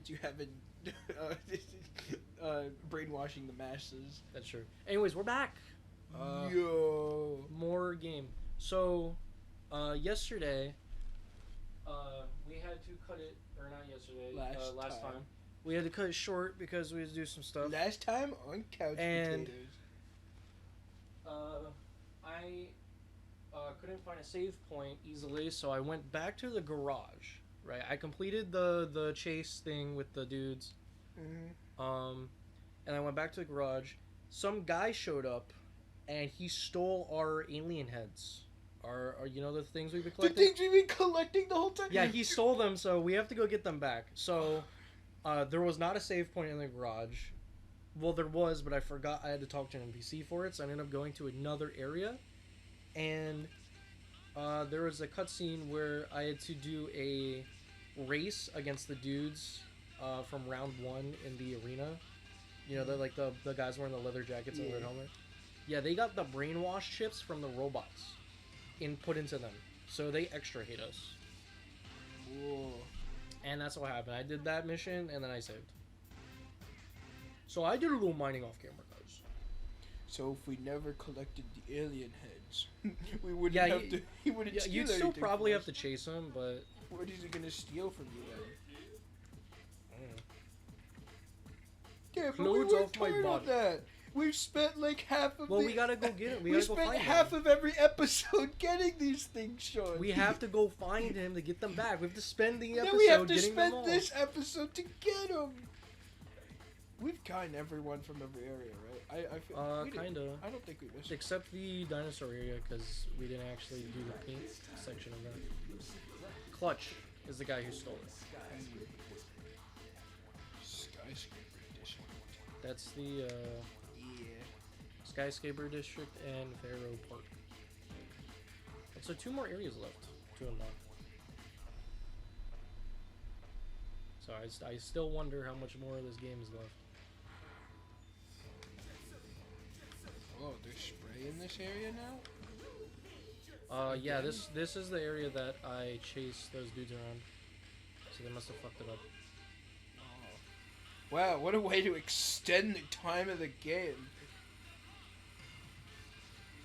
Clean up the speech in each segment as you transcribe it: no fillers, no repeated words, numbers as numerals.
you haven't brainwashing the masses. That's true. Anyways, we're back. Yo. More game. So, yesterday, we had to cut it, or not yesterday, last time. We had to cut it short because we had to do some stuff. Last time on Couch And, Potatoes. I couldn't find a save point easily, so I went back to the garage. Right, I completed the chase thing with the dudes. Mm-hmm. And I went back to the garage. Some guy showed up, and he stole our alien heads. Our you know the things we've been collecting. The things we've been collecting the whole time. Yeah, he stole them, so we have to go get them back. So, there was not a save point in the garage. Well, there was, but I forgot I had to talk to an NPC for it, so I ended up going to another area, and there was a cutscene where I had to do a race against the dudes from round 1 in the arena. You know, they're like the guys wearing the leather jackets and the red helmet. Yeah, they got the brainwash chips from the robots put into them, so they extra hate us. Whoa. And that's what happened. I did that mission, and then I saved. So I did a little mining off camera, guys. So if we never collected the alien heads, we wouldn't have to. He wouldn't steal you'd still anything probably from have to chase him, but what is he gonna steal from you then? Yeah, but we worked hard on that. We've spent like half of. Well, we gotta go get him. We gotta go spent find half him. of every episode getting these things, Sean. We have to go find him to get them back. We have to spend the episode. Then we have to getting them spend all. this episode to get them. We've gotten everyone from every area, right? I feel. Kinda. I don't think we missed. Except the dinosaur area, because we didn't actually do the paint section of that. Clutch is the guy who stole it. Skyscraper edition. That's the Skyscraper District and Pharaoh Park. And so 2 more areas left to unlock. So I still wonder how much more of this game is left. Oh, there's spray in this area now? Yeah, this is the area that I chased those dudes around. So they must have fucked it up. Oh. Wow, what a way to extend the time of the game.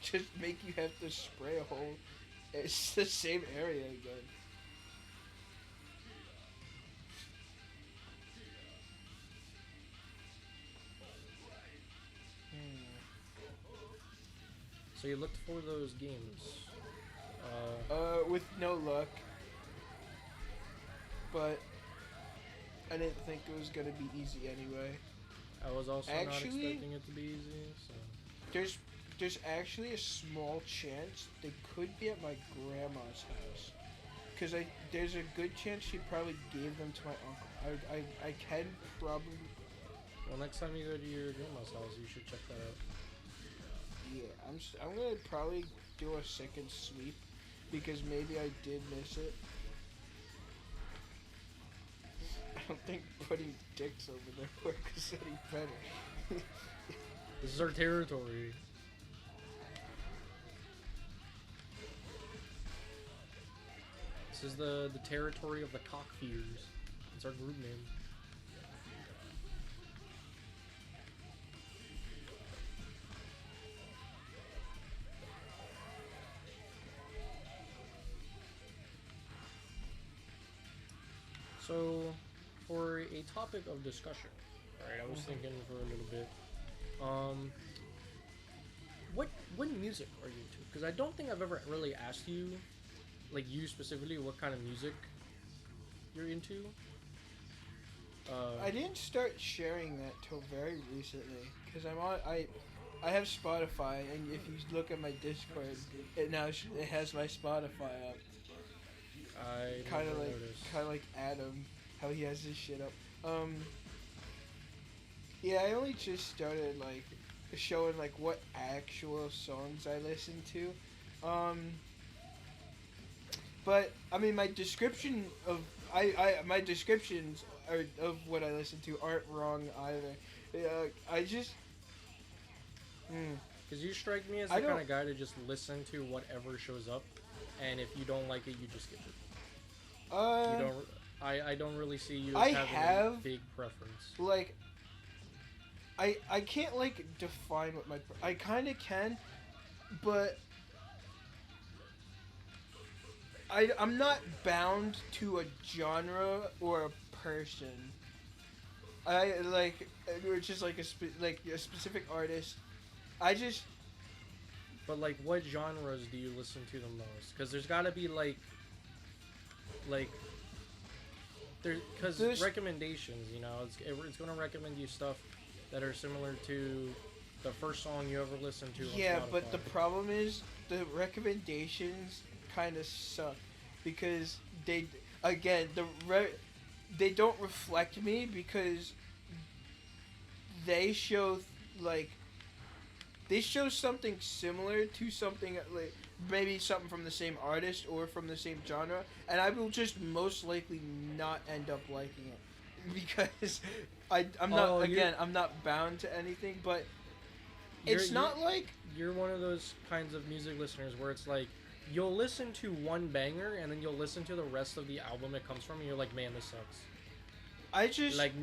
Just make you have to spray a whole... It's the same area again. So you looked for those games. With no luck. But I didn't think it was gonna be easy anyway. I was also not expecting it to be easy, so... There's actually a small chance they could be at my grandma's house. Because there's a good chance she probably gave them to my uncle. I can probably... Well, next time you go to your grandma's house, you should check that out. Yeah, I'm gonna probably do a second sweep. Because maybe I did miss it. I don't think putting dicks over there works any better. This is our territory. This is the territory of the cockfears. It's our group name. So, for a topic of discussion, right? I was thinking for a little bit. What music are you into? Because I don't think I've ever really asked you, like you specifically, what kind of music you're into. I didn't start sharing that till very recently because I have Spotify, and if you look at my Discord, it has my Spotify up. I kind of like Adam, how he has his shit up. Yeah, I only just started like showing like what actual songs I listen to. But I mean, my description of my descriptions of what I listen to aren't wrong either. I just. Because you strike me as the kind of guy to just listen to whatever shows up, and if you don't like it, you just skip it. You don't. I don't really see you I as having have, a big preference. like, I can't like define what my I kind of can, but I'm not bound to a genre or a person. I like or just like like a specific artist. I just But like, what genres do you listen to the most? Because there's got to be like there because recommendations. You know, it's gonna recommend you stuff that are similar to the first song you ever listened to. yeah, on but Spotify. the problem is the recommendations kind of suck because they again they don't reflect me because they show like they show something similar to something like maybe something from the same artist or from the same genre, and I will just most likely not end up liking it because I'm not I'm not bound to anything, but it's not like you're one of those kinds of music listeners where it's like you'll listen to one banger and then you'll listen to the rest of the album it comes from and you're like, man, this sucks. I just like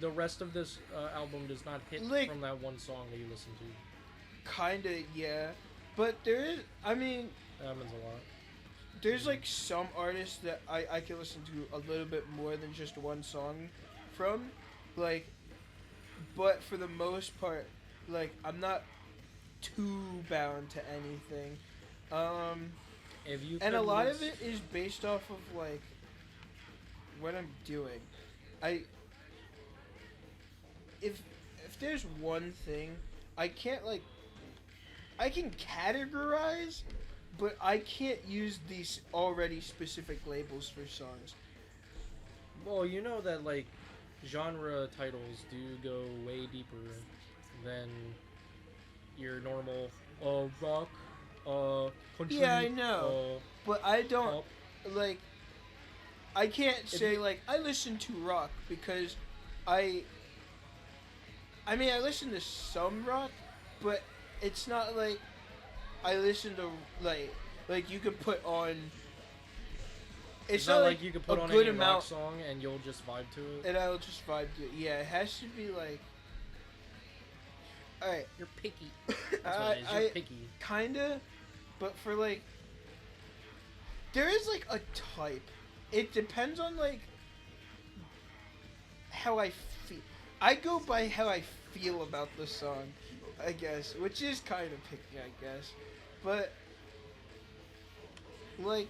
the rest of this album does not hit like, from that one song that you listen to. Kinda, yeah, but there is. I mean, that happens a lot. There's like some artists that I can listen to a little bit more than just one song from, like, but for the most part, like I'm not too bound to anything. If you and a lot of it is based off of like what I'm doing. If there's one thing I can't like I can categorize, but I can't use these already specific labels for songs. Well, you know that like genre titles do go way deeper than your normal rock, country. Yeah, I know, but I don't pop. like. I can't say like I listen to rock because I mean I listen to some rock, but it's not like I listen to like you could put on. It's not like you could put on any rock song and you'll just vibe to it. And I'll just vibe to it. Yeah, it has to be like. All right, you're picky. That's what it is. You're picky. Kinda, but for like, there is like a type. It depends on like how I feel. I go by how I feel about the song, I guess, which is kind of picky, I guess, but like,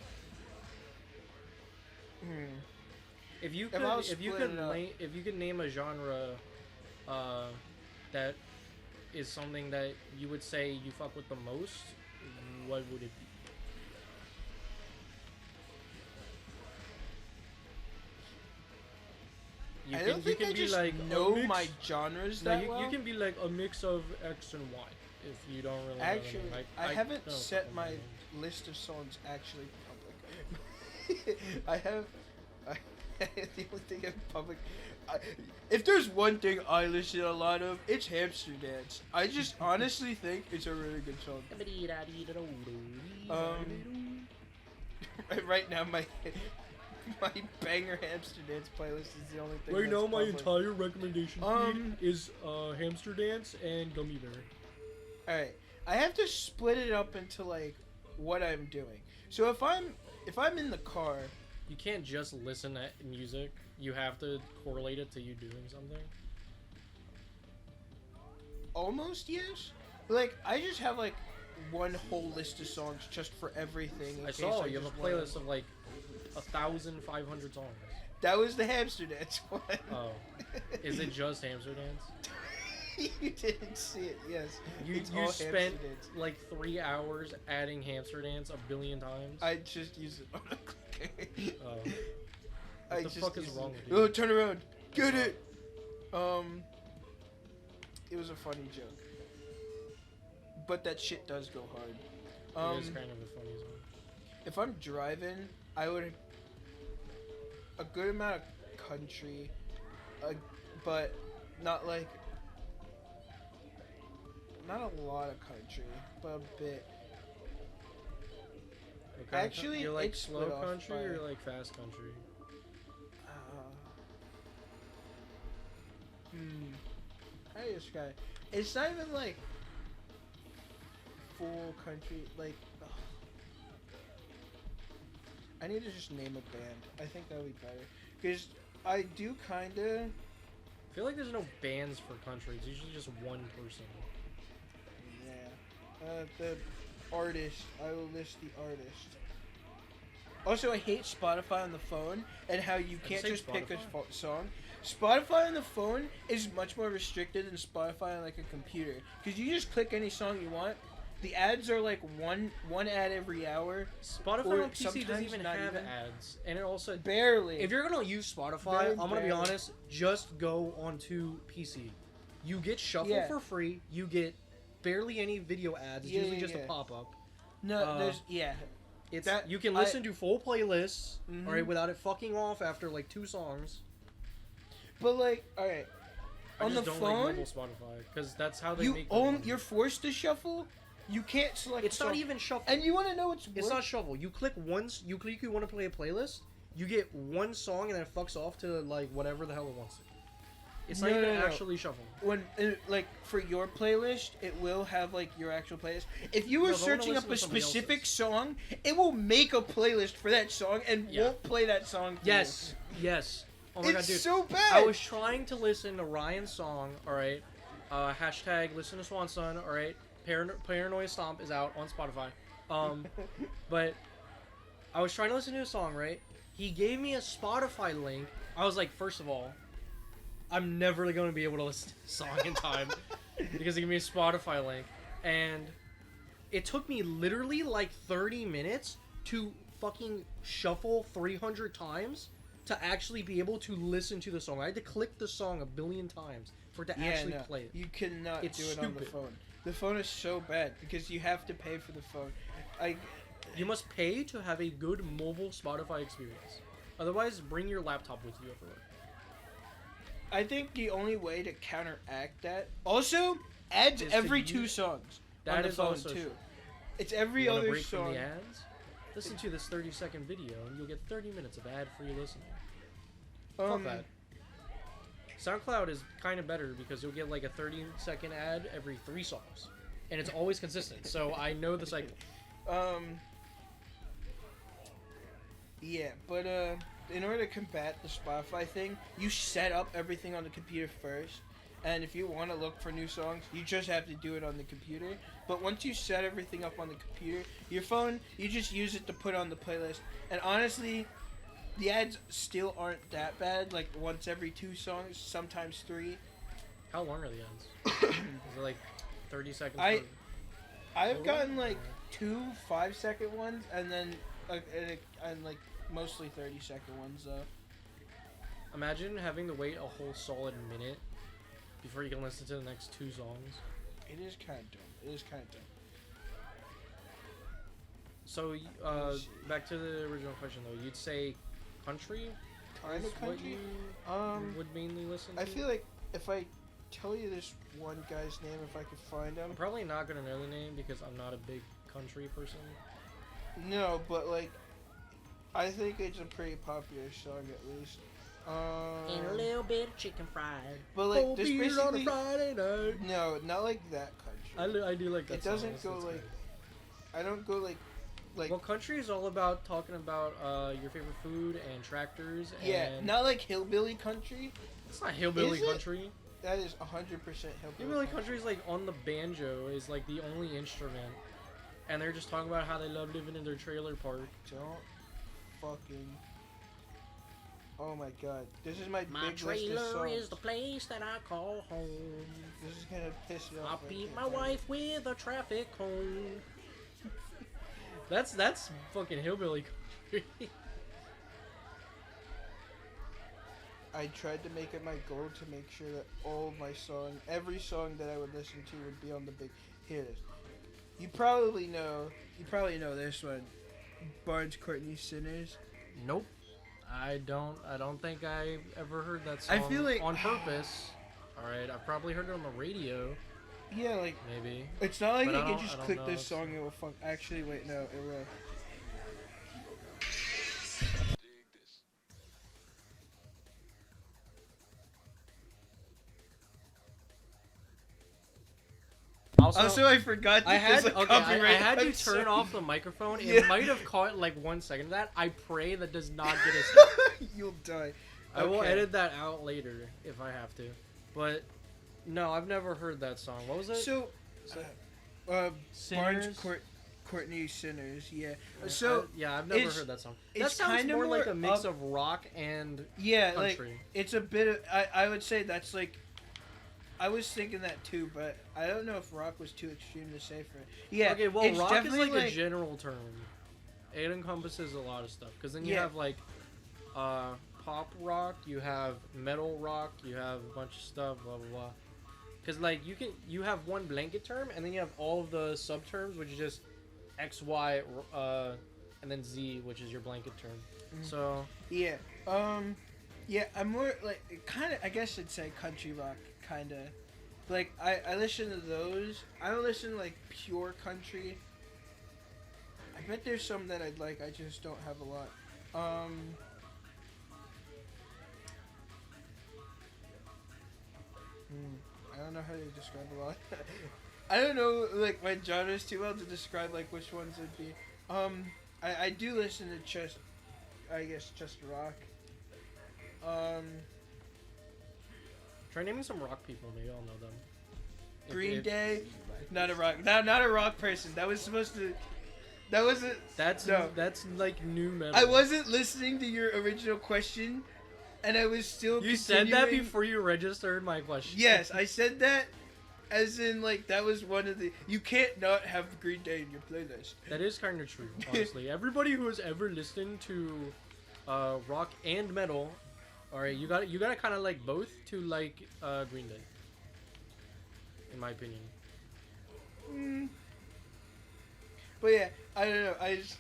if you could name a genre, that is something that you would say you fuck with the most, what would it be? I don't think I just know my genres that well. You can be like a mix of X and Y if you don't really actually know I haven't set my list of songs actually public. I have the only thing in public if there's one thing I listen a lot of, it's Hamster Dance. I just honestly think it's a really good song. Right now my banger Hamster Dance playlist is the only thing. Right now, my entire recommendation feed is Hamster Dance and Gummy Bear. All right, I have to split it up into like what I'm doing. So if I'm in the car, you can't just listen to music. You have to correlate it to you doing something. Almost yes. Like I just have like one whole list of songs just for everything. I saw you have a playlist of like 1,500 songs. That was the Hamster Dance one. Oh. Is it just Hamster Dance? You didn't see it, yes. You spent like 3 hours adding Hamster Dance a billion times? I just use it on a clicker. Oh. What the fuck is wrong with you? Oh, turn around. Get it! It was a funny joke. But that shit does go hard. It is kind of a funny song. If I'm driving, I would a good amount of country, but not a lot of country, but a bit. Okay. Actually, you like slow country or like fast country? How do you describe it? It's not even like full country. Like, ugh. I need to just name a band. I think that would be better. Because I do kind of. I feel like there's no bands for country. It's usually just one person. Yeah. The artist. I will list the artist. Also, I hate Spotify on the phone and how you can't just pick a song. Spotify on the phone is much more restricted than Spotify on like a computer. Because you just click any song you want. The ads are like one ad every hour. Spotify on PC doesn't even have ads. And it also... Barely. If you're going to use Spotify, I'm going to be honest, just go onto PC. You get Shuffle for free. You get barely any video ads. It's usually just a pop-up. No, there's... It's that, you can listen to full playlists, alright, without it fucking off after like 2 songs. But like, alright, on the phone, like Spotify because that's how they make. You're forced to shuffle. You can't select. It's not even shuffle. And you want to know what's? It's not shuffle. You click once. You click. You want to play a playlist. You get one song and then it fucks off to like whatever the hell it wants to. It's not even actually shuffle. When like for your playlist, it will have like your actual playlist. If you were searching up a specific song, it will make a playlist for that song and won't play that song. Yes. Oh my god, dude! It's so bad. I was trying to listen to Ryan's song. All right. Hashtag listen to Swan Son. All right. Paranoia Stomp is out on Spotify. But I was trying to listen to a song. Right. He gave me a Spotify link. I was like, first of all, I'm never going to be able to listen to the song in time because he gave me a Spotify link. And it took me literally like 30 minutes to fucking shuffle 300 times to actually be able to listen to the song. I had to click the song a billion times for it to actually play it. You cannot do it stupid. on the phone. The phone is so bad because you have to pay for the phone. You must pay to have a good mobile Spotify experience. Otherwise, bring your laptop with you everywhere. I think the only way to counteract that... Also, ads every 2 songs on the phone, too. It's every other break song. From the ads? Listen to this 30-second video, and you'll get 30 minutes of ad-free listening. Fuck that. SoundCloud is kind of better because you'll get like a 30-second ad every 3 songs. And it's always consistent, so I know the cycle. Yeah, but in order to combat the Spotify thing, you set up everything on the computer first. And if you want to look for new songs, you just have to do it on the computer. But once you set everything up on the computer, your phone, you just use it to put on the playlist. And honestly, the ads still aren't that bad. Like once every 2 songs, sometimes 3. How long are the ads? Is it like 30 seconds? I've gotten like 2 5-second ones, and then and like mostly 30-second ones though. Imagine having to wait a whole solid minute before you can listen to the next 2 songs. It is kind of dumb. So, back to the original question though. You'd say country? Kind of country? What you would mainly listen to? I feel like if I tell you this one guy's name, if I could find him. I'm probably not going to know the name because I'm not a big country person. No, but like, I think it's a pretty popular song at least. And a little bit of chicken fried. But like, this basically on a Friday night. No, not like that country. I do like that. It doesn't song. go like. I don't go like. Well, country is all about talking about your favorite food and tractors. Yeah, and not like hillbilly country. It's not hillbilly country. That is 100% hillbilly. Hillbilly country is like on the banjo is like the only instrument, and they're just talking about how they love living in their trailer park. Don't fucking. Oh my god, this is my big list of songs. My trailer is the place that I call home. This is gonna piss you off. I'll beat my wife with a traffic cone. That's fucking hillbilly country. I tried to make it my goal to make sure that all of my every song that I would listen to would be on the big. Here it is. You probably know this one. Barnes Courtney Sinners. Nope. I don't think I ever heard that song. I feel like on purpose. All right, I've probably heard it on the radio. Yeah, like maybe. It's not like you can just click this song and it will fuck. Actually, wait, no, it will. Also, I forgot that I had there's a okay. I copyright. had I'm to turn sorry. off the microphone. It Yeah. might have caught like 1 second of that. I pray that does not get us. You'll die. I will Okay. edit that out later if I have to. But no, I've never heard that song. What was it? So, Sinners? Courtney Sinners, yeah. Yeah, So, yeah, I've never it's- heard that song. That it's sounds kinda more like more a mix up- of rock and yeah, like, country. it's a bit of, I would say that's like, I was thinking that too, but I don't know if rock was too extreme to say for it. Yeah, Okay, well, it's rock is definitely like a general term. It encompasses a lot of stuff. Because then you Yeah. have like pop rock, you have metal rock, you have a bunch of stuff, blah blah blah. Because like you have one blanket term, and then you have all of the subterms, which is just X, Y, and then Z, which is your blanket term. Mhm. So Yeah. Yeah, I'm more like kind of. I guess I'd say country rock, kind of. Like I listen to those. I don't listen to like pure country. I bet there's some that I'd like. I just don't have a lot. I don't know how to describe a lot. I don't know like my genres too well to describe like which ones would be. I do listen to just rock. try naming some rock people. Maybe I'll know them. Green Day, not a rock person. That was supposed to. That wasn't. That's No. that's like new metal. I wasn't listening to your original question, and I was still. You said that continuing- before you registered my question. Yes, I said that, as in like that was one of the. You can't not have Green Day in your playlist. That is kind of true, honestly. Everybody who has ever listened to rock and metal, all right, you got to kind of like both to like Green Day. In my opinion. But yeah, I don't know. I just,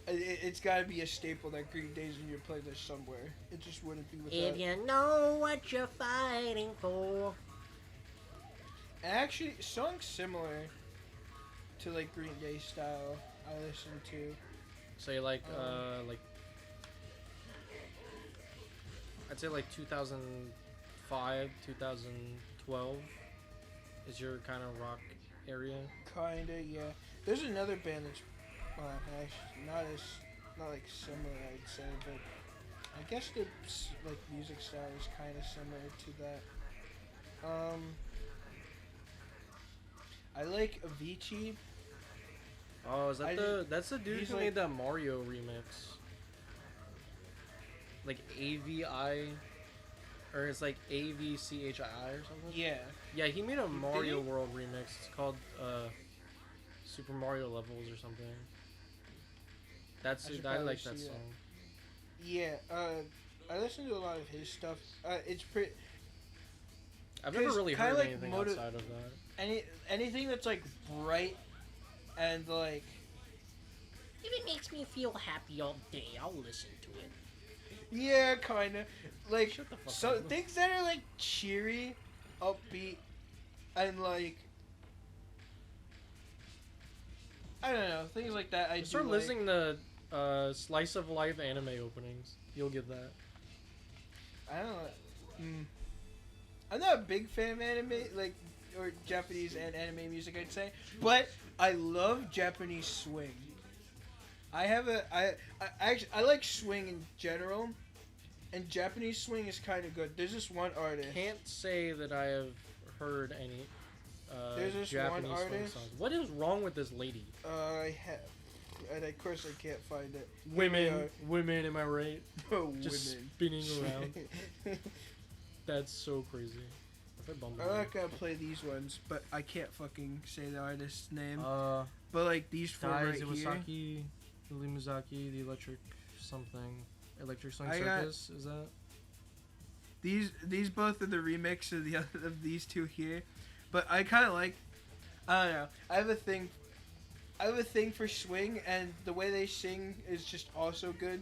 it's got to be a staple that Green Day's in your playlist somewhere. It just wouldn't be without. If you know what you're fighting for. And actually, songs similar to like Green Day style, I listen to. Say like I'd say like 2005, 2012 is your kind of rock area. Kinda, yeah. There's another band that's actually not like similar, I'd say, but I guess their like music style is kind of similar to that. I like Avicii. Oh, is that that's the dude he's who like- made that Mario remix? Like AVI, or it's like AVCHI or something. Yeah. Yeah, he made a Mario he? World remix. It's called Super Mario Levels or something. should I probably like that see that. song. Yeah. I listen to a lot of his stuff. It's pretty. I've never 'Cause really kinda heard like anything motiv- outside of that. Anything that's like bright and like If it makes me feel happy all day, I'll listen to it. yeah, kind of like Shut the fuck so up. things that are like cheery, upbeat, and like I don't know things like that. I Start do listening to Slice of Life anime openings. You'll get that. Like. I don't know. I'm not a big fan of anime, like or Japanese and anime music, I'd say, but I love Japanese swing. I like swing in general, and Japanese swing is kind of good. There's this one artist. Can't say that I have heard any There's this Japanese one swing artist- songs. What is wrong with this lady? I have, and of course I can't find it. Women, am I right? Oh, Just women. spinning around. That's so crazy. If I bumble I'm not gonna play these ones, but I can't fucking say the artist's name. it. But like these four Dai right here. Iwasaki, Lily Mizaki, the Electric something. Electric Swing I got- Circus, is that? These both are the remix of the other, of these two here, but I kind of like. I don't know. I have a thing for swing, and the way they sing is just also good.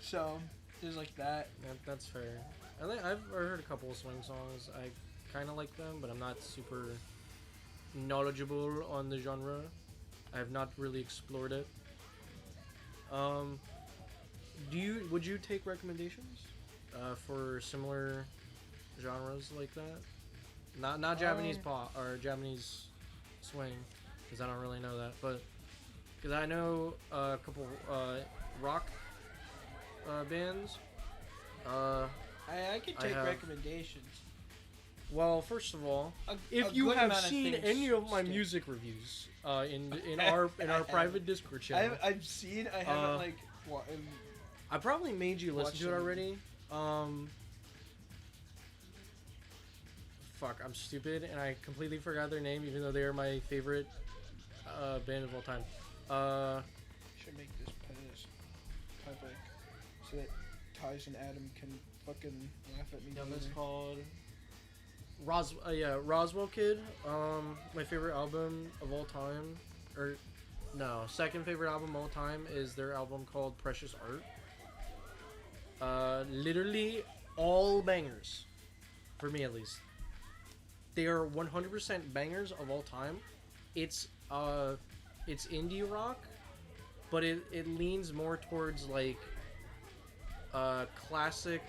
So there's like that. That's fair. I've heard a couple of swing songs. I kind of like them, but I'm not super knowledgeable on the genre. I have not really explored it. Would you take recommendations for similar genres like that? Not Japanese pop or Japanese swing, because I don't really know that, but because I know a couple rock bands. I can take have- recommendations. Well, first of all, A if you good have amount of seen things any of my stick. music reviews in our private Discord channel, I've seen. I haven't like. I probably made you listen Watch to it them. already. Fuck, I'm stupid and I completely forgot their name, even though they are my favorite band of all time. Should make this public so that Tyson and Adam can fucking laugh at me. That's later. called Roswell Kid. My favorite album of all time, or no, second favorite album of all time is their album called Precious Art. Literally all bangers, for me at least. They are 100% bangers of all time. It's indie rock, but it leans more towards like classic.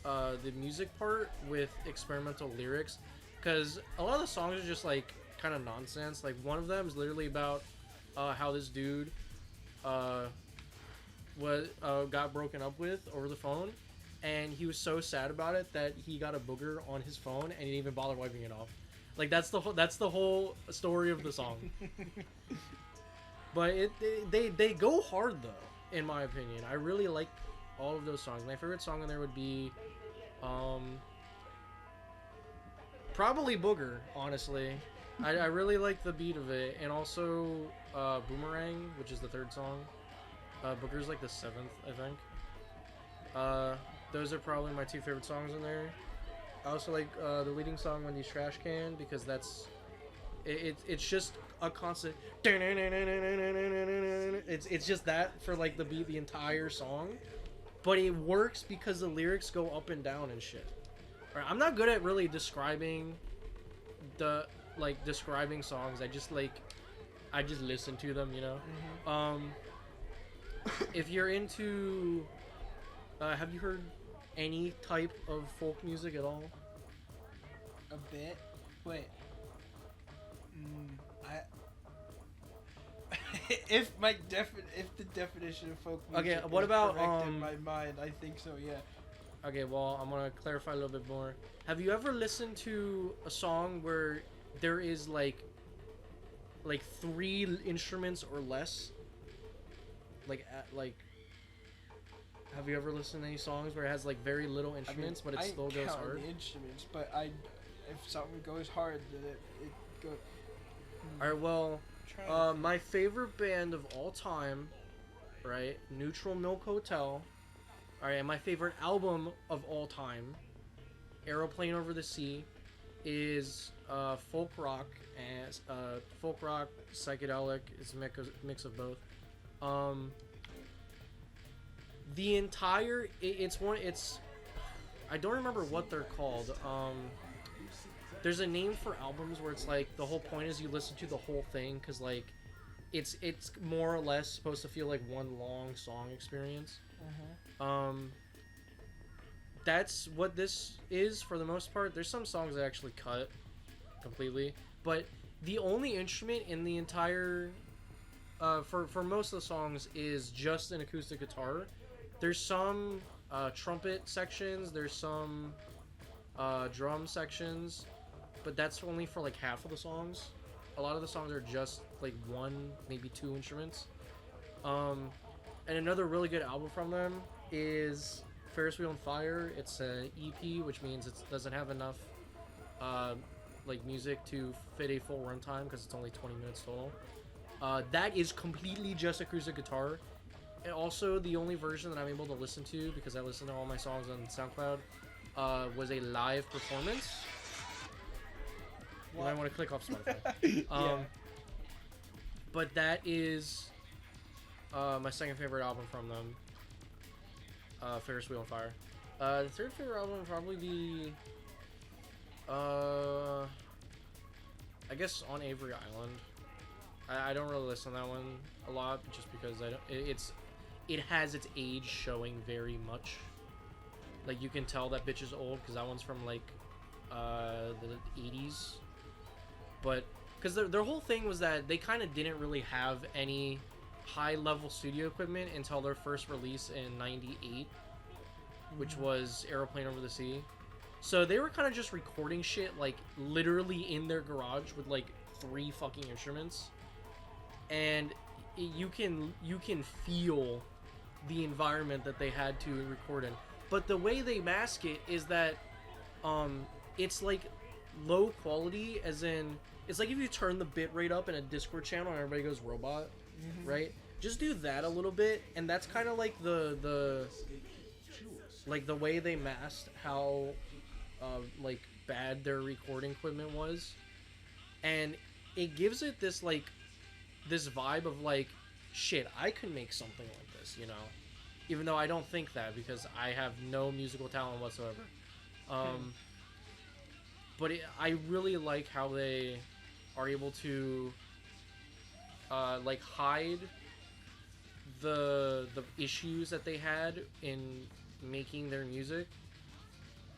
The music part with experimental lyrics, because a lot of the songs are just like kind of nonsense. Like one of them is literally about how this dude got broken up with over the phone, and he was so sad about it that he got a booger on his phone and he didn't even bother wiping it off. Like that's the whole story of the song. But they go hard though, in my opinion. I really like all of those songs. My favorite song on there would be probably Booger, honestly. I really like the beat of it, and also Boomerang, which is the third song. Booger's like the seventh, I think. Those are probably my two favorite songs in there. I also like the leading song, Wendy's Trash Can, because it's just a constant. It's just that for like the beat the entire song, but it works because the lyrics go up and down and shit. All right, I'm not good at really describing songs. I just listen to them, you know. Mm-hmm. If you're into, have you heard any type of folk music at all? A bit. Wait. If the definition of folk music Okay, what is about, correct in my mind, I think so. Yeah. Okay, well, I'm gonna clarify a little bit more. Have you ever listened to a song where there is like 3 instruments or less? Have you ever listened to any songs where it has like very little instruments, but it still goes count hard? the instruments, but if something goes hard, then it goes. All right, well, my favorite band of all time, right? Neutral Milk Hotel. All right, and my favorite album of all time, Aeroplane Over the Sea, is folk rock and psychedelic. It's a mix of both. The entire it's I don't remember what they're called. There's a name for albums where it's like the whole point is you listen to the whole thing, because like it's more or less supposed to feel like one long song experience. That's what this is for the most part. There's some songs that actually cut completely, but the only instrument in the entire for most of the songs is just an acoustic guitar. There's some trumpet sections, there's some drum sections, but that's only for like half of the songs. A lot of the songs are just like 1, maybe 2 instruments. And another really good album from them is Ferris Wheel on Fire. It's an EP, which means it doesn't have enough like music to fit a full runtime because it's only 20 minutes total. That is completely just acoustic guitar. And also, the only version that I'm able to listen to, because I listen to all my songs on SoundCloud, was a live performance. You might want to click off Spotify. Yeah. But that is my second favorite album from them. Ferris Wheel on Fire. The third favorite album would probably be, I guess, On Avery Island. I don't really listen to that one a lot, just because it has its age showing very much. Like, you can tell that bitch is old, because that one's from like the 80s, but because their whole thing was that they kind of didn't really have any high level studio equipment until their first release in '98, which was Aeroplane Over the Sea. So they were kind of just recording shit like literally in their garage with like 3 fucking instruments, and you can feel the environment that they had to record in. But the way they mask it is that it's like low quality, as in it's like if you turn the bit rate up in a Discord channel and everybody goes robot, right? Just do that a little bit, and that's kind of like the way they masked how like bad their recording equipment was, and it gives it this like this vibe of like, shit, I could make something like this, you know, even though I don't think that because I have no musical talent whatsoever. But I really like how they are able to like hide the issues that they had in making their music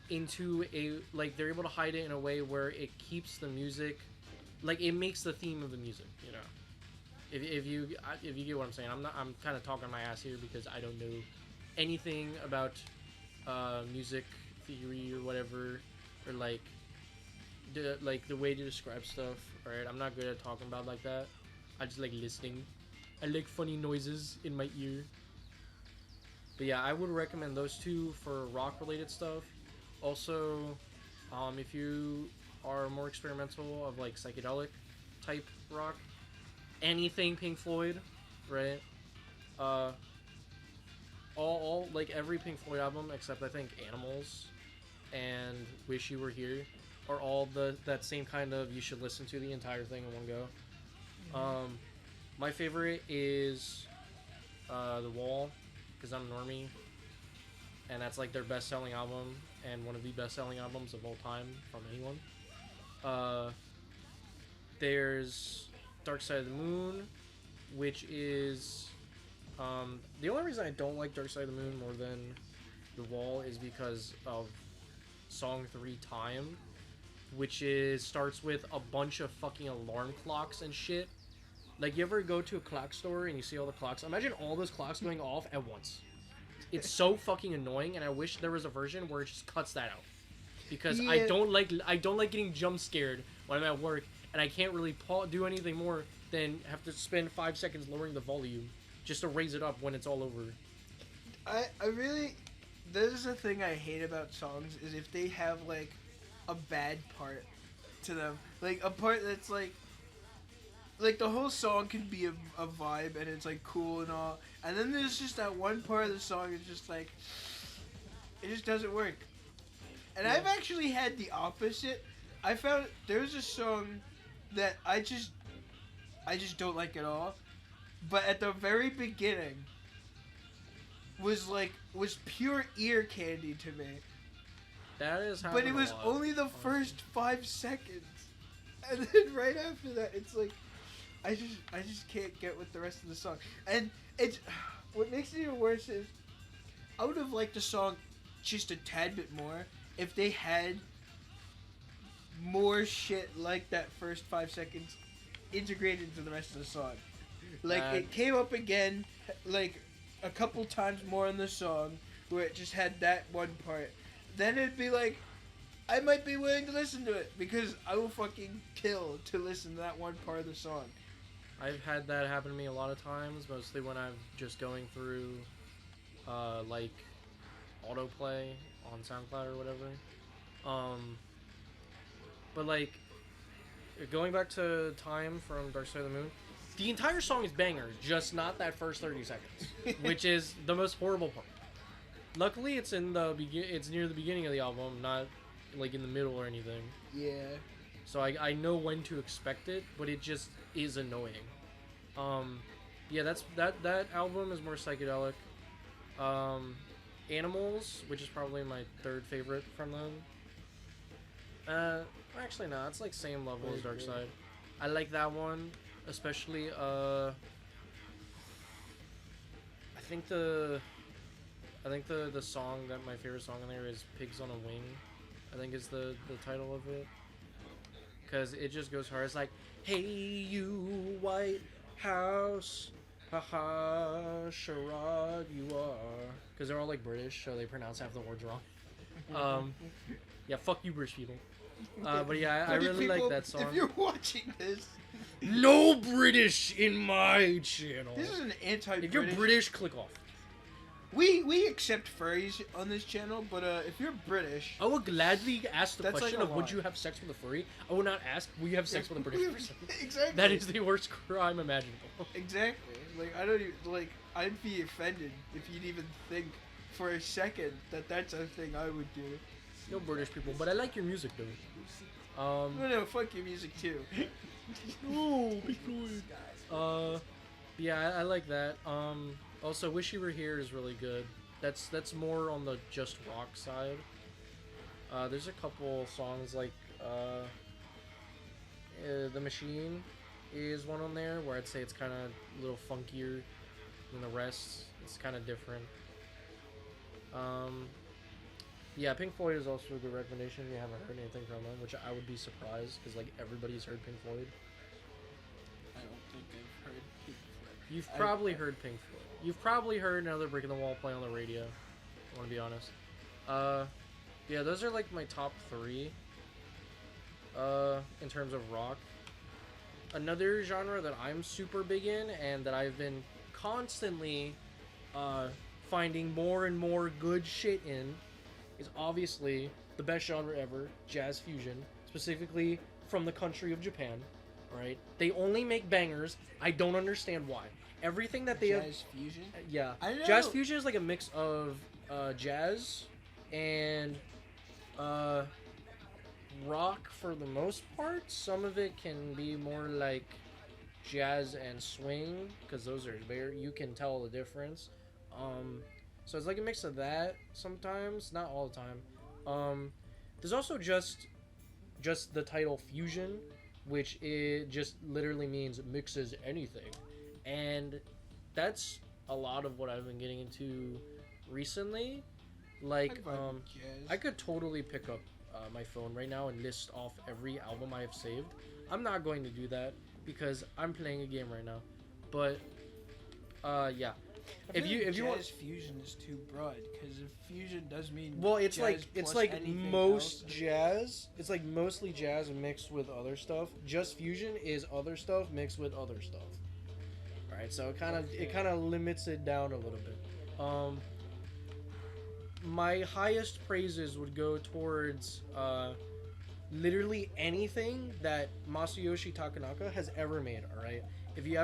into a, like, they're able to hide it in a way where it keeps the music, like, it makes the theme of the music, you know. If you get what I'm saying. I'm kind of talking my ass here because I don't know anything about music theory or whatever, or like the way to describe stuff. All right, I'm not good at talking about like that. I just like listening. I like funny noises in my ear. But yeah, I would recommend those two for rock related stuff. Also, if you are more experimental of like psychedelic type rock, anything Pink Floyd, right? All like every Pink Floyd album except I think Animals and Wish You Were Here are all that same kind of, you should listen to the entire thing in one go. My favorite is The Wall, because I'm a normie, and that's like their best-selling album and one of the best-selling albums of all time from anyone. There's Dark Side of the Moon, which is the only reason I don't like Dark Side of the Moon more than The Wall is because of song 3, Time, which starts with a bunch of fucking alarm clocks and shit. Like, you ever go to a clock store and you see all the clocks? Imagine all those clocks going off at once. It's so fucking annoying, and I wish there was a version where it just cuts that out. Because yeah. I don't like getting jump scared when I'm at work, and I can't really do anything more than have to spend 5 seconds lowering the volume just to raise it up when it's all over. I really, this is the thing I hate about songs, is if they have like a bad part to them, like a part that's like the whole song can be a vibe and it's like cool and all, and then there's just that one part of the song is just like, it just doesn't work. And yeah. I've actually had the opposite. I found there's a song that I just don't like at all, but at the very beginning was pure ear candy to me. That is how. But it was only the first 5 seconds, and then right after that, it's like, I just can't get with the rest of the song. And it's, what makes it even worse is, I would have liked the song just a tad bit more if they had more shit like that first 5 seconds integrated into the rest of the song. Like, it came up again, like, a couple times more in the song, where it just had that one part. Then it'd be like, I might be willing to listen to it, because I will fucking kill to listen to that one part of the song. I've had that happen to me a lot of times, mostly when I'm just going through, like, autoplay on SoundCloud or whatever. But, like, going back to Time from Dark Side of the Moon, the entire song is banger, just not that first 30 seconds, which is the most horrible part. Luckily, it's it's near the beginning of the album, not, like, in the middle or anything. Yeah. So I know when to expect it, but it just is annoying. Yeah, that album is more psychedelic. Animals, which is probably my third favorite from them. Actually no, it's like same level as Dark Side. I like that one, especially I think the song that my favorite song on there is Pigs on a Wing. I think is the title of it. Because it just goes hard. It's like, hey, you White House, haha, charade you are. Because they're all like British, so they pronounce half the words wrong. Yeah, fuck you, British people. But yeah, I really like that song. If you're watching this, No British in my channel. this is an anti-British. If you're British, click off. We accept furries on this channel, but if you're British, I would gladly ask the That's question like a of would lie. you have sex with a furry? I would not ask, will you have sex with a British person? Exactly. That is the worst crime imaginable. Exactly. Like I don't even like. I'd be offended if you'd even think for a second that that's a thing I would do. No British people, but I like your music though. No, fuck your music too. No, be quiet. Yeah, I like that. Also, Wish You Were Here is really good. That's more on the just rock side. There's a couple songs like The Machine is one on there where I'd say it's kind of a little funkier than the rest. It's kind of different. Yeah, Pink Floyd is also a good recommendation. You haven't heard anything from them, which I would be surprised because like everybody's heard Pink Floyd. I don't think I've heard Pink Floyd. You've probably heard Pink Floyd. You've probably heard Another Brick in the Wall play on the radio. I want to be honest. Yeah, those are like my top 3. In terms of rock. Another genre that I'm super big in and that I've been constantly finding more and more good shit in is obviously the best genre ever, jazz fusion, specifically from the country of Japan, right? They only make bangers. I don't understand why. Everything that they Jazz fusion? yeah. I know. Jazz fusion is like a mix of jazz and rock for the most part. Some of it can be more like jazz and swing because those are very, you can tell the difference. So it's like a mix of that sometimes, not all the time. There's also just the title fusion, which it just literally means mixes anything, and that's a lot of what I've been getting into recently. Like I'd vibe with jazz. I could totally pick up my phone right now and list off every album I have saved. I'm not going to do that because I'm playing a game right now, but yeah. If you jazz want fusion is too broad because if fusion does mean well, it's jazz it's plus like anything most else, jazz. It's like mostly jazz mixed with other stuff. Just fusion is other stuff mixed with other stuff. All right, so it kind of limits it down a little bit. My highest praises would go towards literally anything that Masayoshi Takanaka has ever made. All right, if you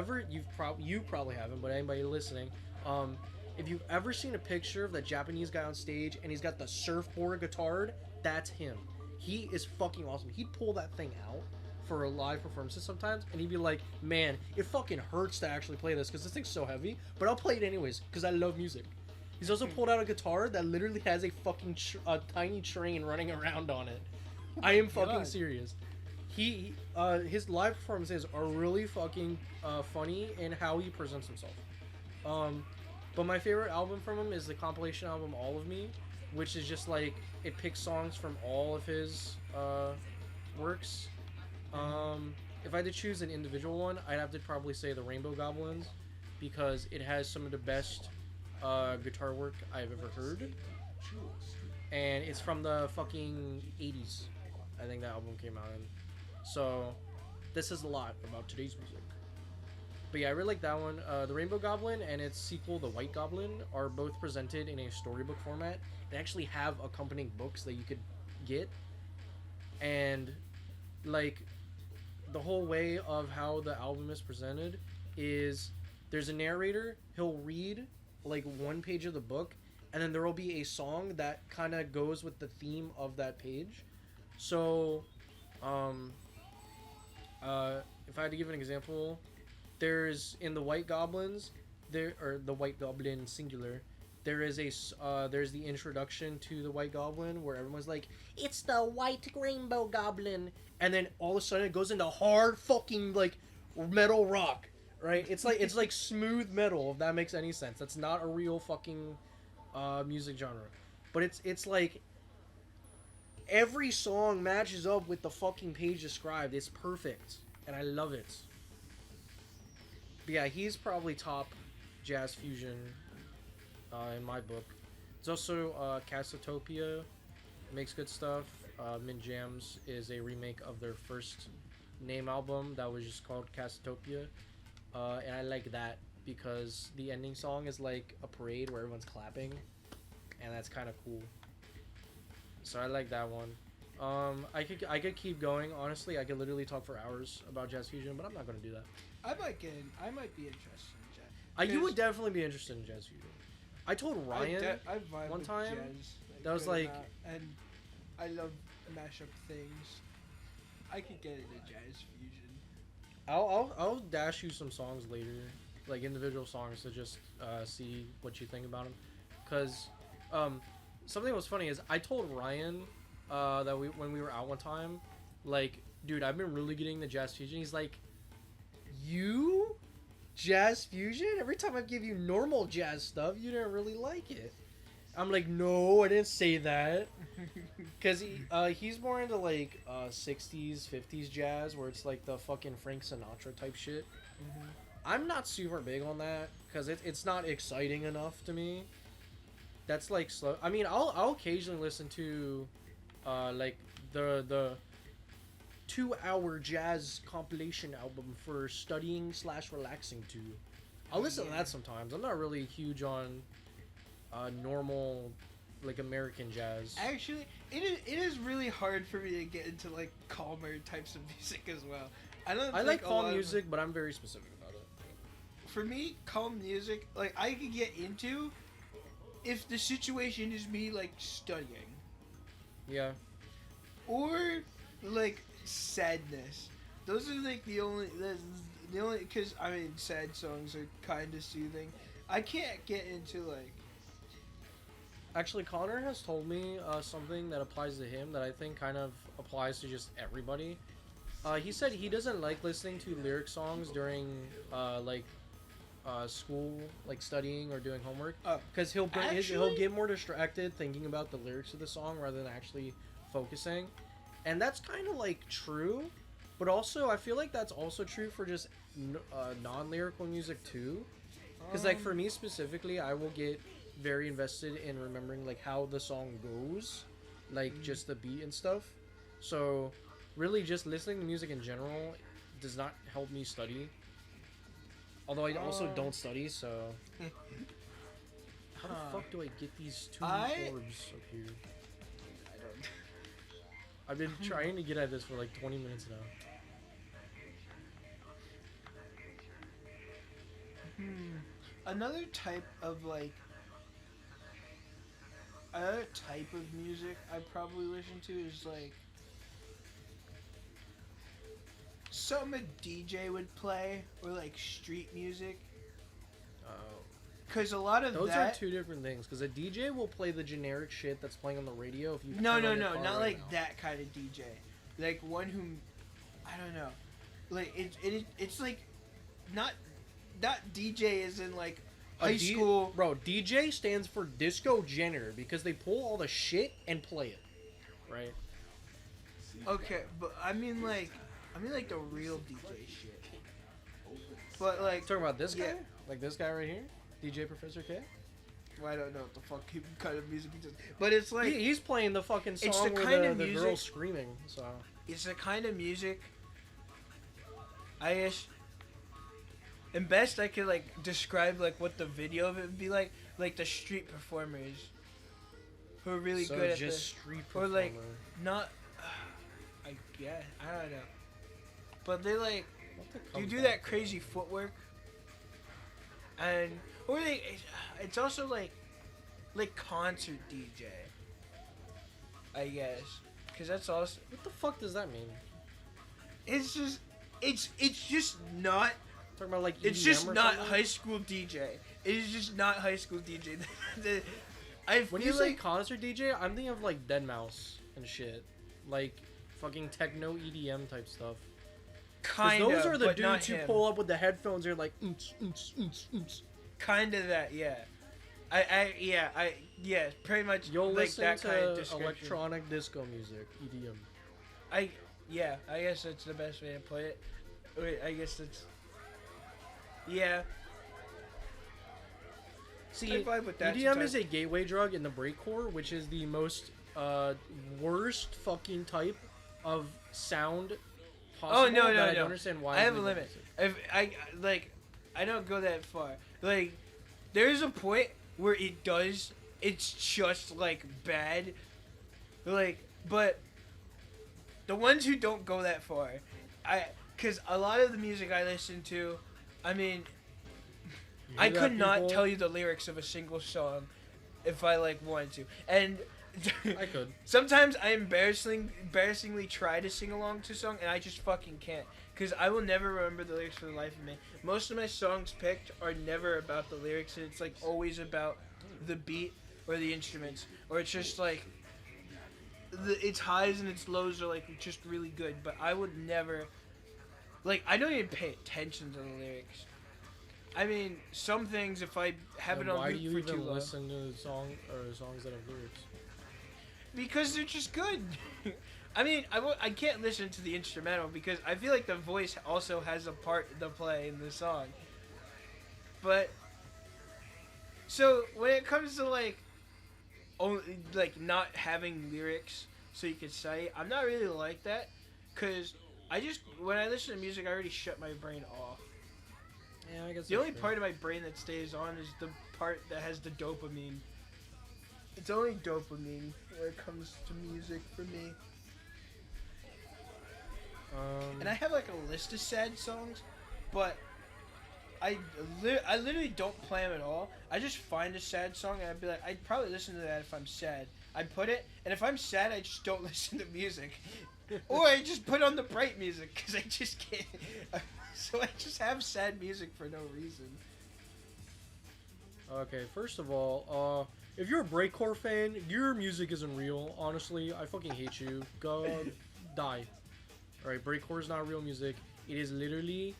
probably haven't, but anybody listening. If you've ever seen a picture of that Japanese guy on stage and he's got the surfboard guitar, that's him. He is fucking awesome. He'd pull that thing out for live performances sometimes, and he'd be like, man, it fucking hurts to actually play this because this thing's so heavy, but I'll play it anyways because I love music. He's also pulled out a guitar that literally has a fucking tiny train running around on it. I am fucking serious. His live performances are really fucking funny in how he presents himself. But my favorite album from him is the compilation album All of Me, which is just like it picks songs from all of his works. If I had to choose an individual one, I'd have to probably say the Rainbow Goblins because it has some of the best guitar work I've ever heard, and it's from the fucking 80s. I think that album came out in. So this is a lot about today's music. But yeah, I really like that one. The Rainbow Goblin and its sequel, The White Goblin, are both presented in a storybook format. They actually have accompanying books that you could get. And, like, the whole way of how the album is presented is there's a narrator. He'll read, like, one page of the book, and then there will be a song that kind of goes with the theme of that page. So, if I had to give an example... There's in the White Goblins, or the White Goblin singular. There's the introduction to the White Goblin where everyone's like, "It's the White Rainbow Goblin," and then all of a sudden it goes into hard fucking like metal rock, right? It's like smooth metal, if that makes any sense. That's not a real fucking music genre, but it's like every song matches up with the fucking page described. It's perfect, and I love it. But yeah, he's probably top jazz fusion in my book. It's also Casatopia makes good stuff. Min Jams is a remake of their first name album that was just called Casatopia, and I like that because the ending song is like a parade where everyone's clapping, and that's kind of cool. So I like that one. I could keep going. Honestly, I could literally talk for hours about jazz fusion, but I'm not gonna do that. I might be interested in jazz. You would definitely be interested in jazz fusion. I told Ryan I vibe one with time jazz, that was good like, amount, and I love mashup things. I could get into jazz fusion. I'll dash you some songs later, like individual songs, to just see what you think about them. Cause something that was funny is I told Ryan that when we were out one time, like, dude, I've been really getting the jazz fusion. He's like, you jazz fusion? Every time I give you normal jazz stuff, you didn't really like it. I'm like, no, I didn't say that. Because he's more into like 60s, 50s jazz, where it's like the fucking Frank Sinatra type shit. Mm-hmm. I'm not super big on that because it's not exciting enough to me. That's like slow. I mean, I'll occasionally listen to like the 2-hour jazz compilation album for studying / relaxing to. I'll listen to that sometimes. I'm not really huge on normal like American jazz. Actually, it is really hard for me to get into like calmer types of music as well. I like calm music, but I'm very specific about it. For me, calm music, like I could get into if the situation is me like studying. Yeah. Or like sadness. Those are like the only because I mean sad songs are kind of soothing. I can't get into like. Actually, Connor has told me something that applies to him that I think kind of applies to just everybody. He said he doesn't like listening to lyric songs during school, like studying or doing homework, because he'll get more distracted thinking about the lyrics of the song rather than actually focusing, and that's kind of like true, but also I feel like that's also true for just non-lyrical music too, because like for me specifically, I will get very invested in remembering like how the song goes, like just the beat and stuff. So really just listening to music in general does not help me study, although I also don't study, so how the fuck do I get these two orbs up here? I don't. I've been trying to get at this for like 20 minutes now. Another type of music I probably listen to is like some a DJ would play, or like street music. Because a lot of those are two different things. Because a DJ will play the generic shit that's playing on the radio. If you no, not like that kind of DJ. Like one who, I don't know, like it's like not DJ is in like high school. Bro, DJ stands for disco janitor because they pull all the shit and play it, right? Okay, but I mean like the real DJ shit. But like talking about this guy, like this guy right here, DJ Professor K. Well, I don't know what the fuck kind of music he does, but it's like he's playing the fucking song it's the where kind of the music, girl's screaming. So it's the kind of music. I guess. And best I could like describe like what the video of it would be like the street performers who are really good at just street performer. or like not I guess I don't know, but they like do that crazy footwork, and or it's also like concert DJ, I guess, because that's also what the fuck does that mean? It's just not. Talking about like it's EDM just or not something? high school DJ. It is just not high school DJ. When you say concert DJ, I'm thinking of like Deadmau5 and shit, like fucking techno EDM type stuff. Kind of. Those are the but not dudes who him. pull up with the headphones. They're like, Kind of that, yeah. Yeah, pretty much You'll like listen that to kind of description. electronic disco music, EDM. I guess that's the best way to put it. Wait, I guess that's yeah. See, I vibe with that EDM is a gateway drug in the breakcore, which is the most worst fucking type of sound possible. Oh no. I don't understand why. I have a limit. If I don't go that far. Like, there's a point where it's just like bad. Like, but the ones who don't go that far, because a lot of the music I listen to, I mean, I could not tell you the lyrics of a single song if I like wanted to, and I could. Sometimes I embarrassingly try to sing along to a song, and I just fucking can't. Because I will never remember the lyrics for the life of me. Most of my songs picked are never about the lyrics, and it's like always about the beat or the instruments. Or it's just like, its highs and its lows are like just really good. But I would never, like, I don't even pay attention to the lyrics. I mean, some things, if I have it on why do loop you for even too long. listen to songs that have lyrics? Because they're just good. I mean, I can't listen to the instrumental because I feel like the voice also has a part to play in the song. But so when it comes to like only like not having lyrics so you can say, I'm not really like that, because when I listen to music I already shut my brain off. Yeah, I guess The only part of my brain that stays on is the part that has the dopamine. It's only dopamine when it comes to music for me. And I have like a list of sad songs, but I literally don't play them at all. I just find a sad song and I'd be like, I'd probably listen to that if I'm sad. I put it, and if I'm sad, I just don't listen to music. Or I just put on the bright music, because I just can't. So I just have sad music for no reason. Okay, first of all, if you're a breakcore fan, your music isn't real. Honestly, I fucking hate you. Go die. Alright, breakcore is not real music. It is literally,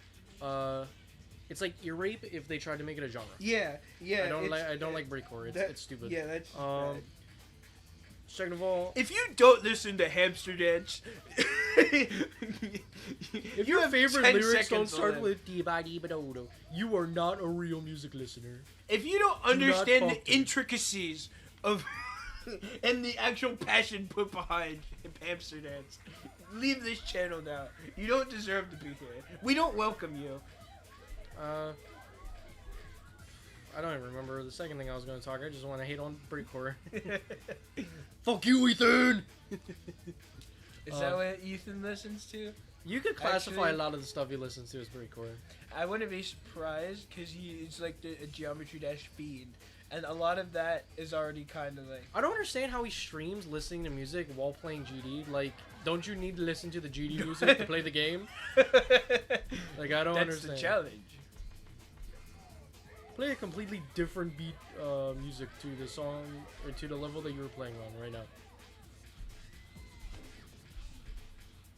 it's like ear rape if they tried to make it a genre. Yeah. I don't like breakcore. It's stupid. Yeah, that's bad. Second of all, if you don't listen to Hamster Dance, if your favorite lyrics don't start with dee-ba-dee-ba-do-do, you are not a real music listener. If you don't understand the intricacies of and the actual passion put behind Hamster Dance, leave this channel now. You don't deserve to be here. We don't welcome you. I don't even remember the second thing I was going to talk. I just want to hate on breakcore. Fuck you, Ethan! Is that what Ethan listens to? You could classify a lot of the stuff he listens to as breakcore. I wouldn't be surprised, because he's like a Geometry Dash fiend. And a lot of that is already kind of like... I don't understand how he streams listening to music while playing GD. Like, don't you need to listen to the GD music to play the game? Like, I don't understand. That's the challenge. Play a completely different beat music to the song, or to the level that you were playing on right now.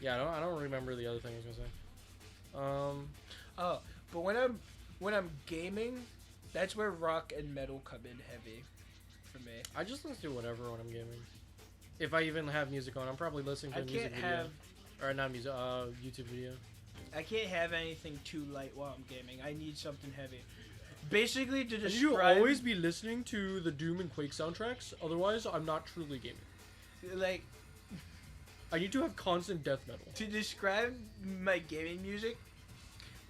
Yeah, I don't remember the other thing I was gonna say. But when I'm gaming, that's where rock and metal come in heavy for me. I just listen to whatever when I'm gaming. If I even have music on, I'm probably listening to a music video. Or not music, YouTube video. I can't have anything too light while I'm gaming. I need something heavy. Basically, to describe... You always be listening to the Doom and Quake soundtracks, otherwise I'm not truly gaming. Like... I need to have constant death metal. To describe my gaming music,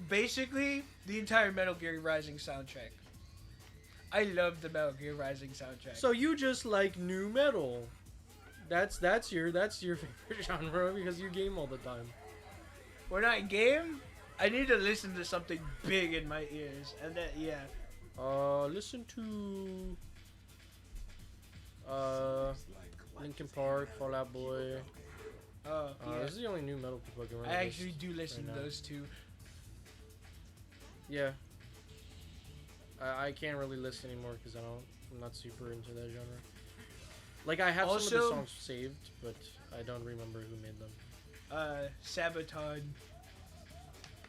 basically, the entire Metal Gear Rising soundtrack. I love the Metal Gear Rising soundtrack. So you just like new metal. That's your favorite genre because you game all the time. When I game, I need to listen to something big in my ears, and that listen to Linkin Park, Fall Out Boy. This is the only new metal people I can remember. I actually do listen to those two. Yeah. I can't really listen anymore because I'm not super into that genre. Like, I have some of the songs saved, but I don't remember who made them. Sabaton.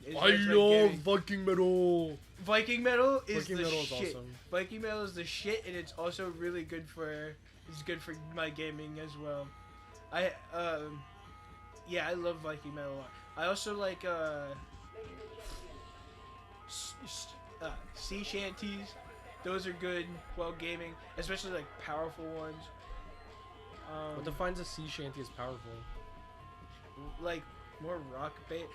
I love Viking metal. Viking metal is Viking the metal is shit. awesome. Viking metal is the shit, and it's also really good for. It's good for my gaming as well. Yeah, I love Viking metal a lot. I also like sea shanties. Those are good while gaming, especially like powerful ones. What defines a sea shanty as powerful? Like more rock bait.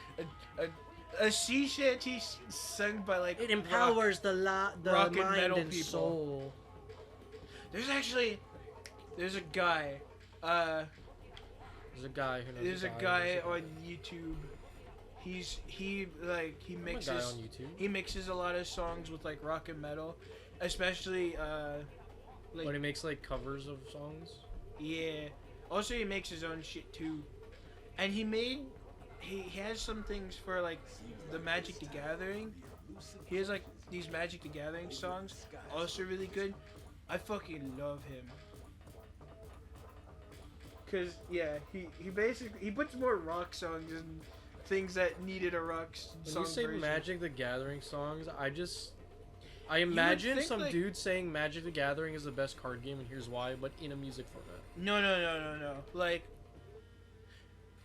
A sea shanty sung by like It empowers the rock and mind metal and people. soul. There's a guy. There's a guy who knows. There's a guy on YouTube. He mixes. I'm a guy on YouTube. He mixes a lot of songs with like rock and metal, especially like. But he makes like covers of songs. Yeah. Also, he makes his own shit too, and he has some things for like the Magic the Gathering. He has like these Magic the Gathering songs, also really good. I fucking love him. Cause yeah, he basically puts more rock songs and things that needed a rock song. When you say version. Magic the Gathering songs, I imagine think, some like, dude saying Magic the Gathering is the best card game and here's why, but in a music format. No. Like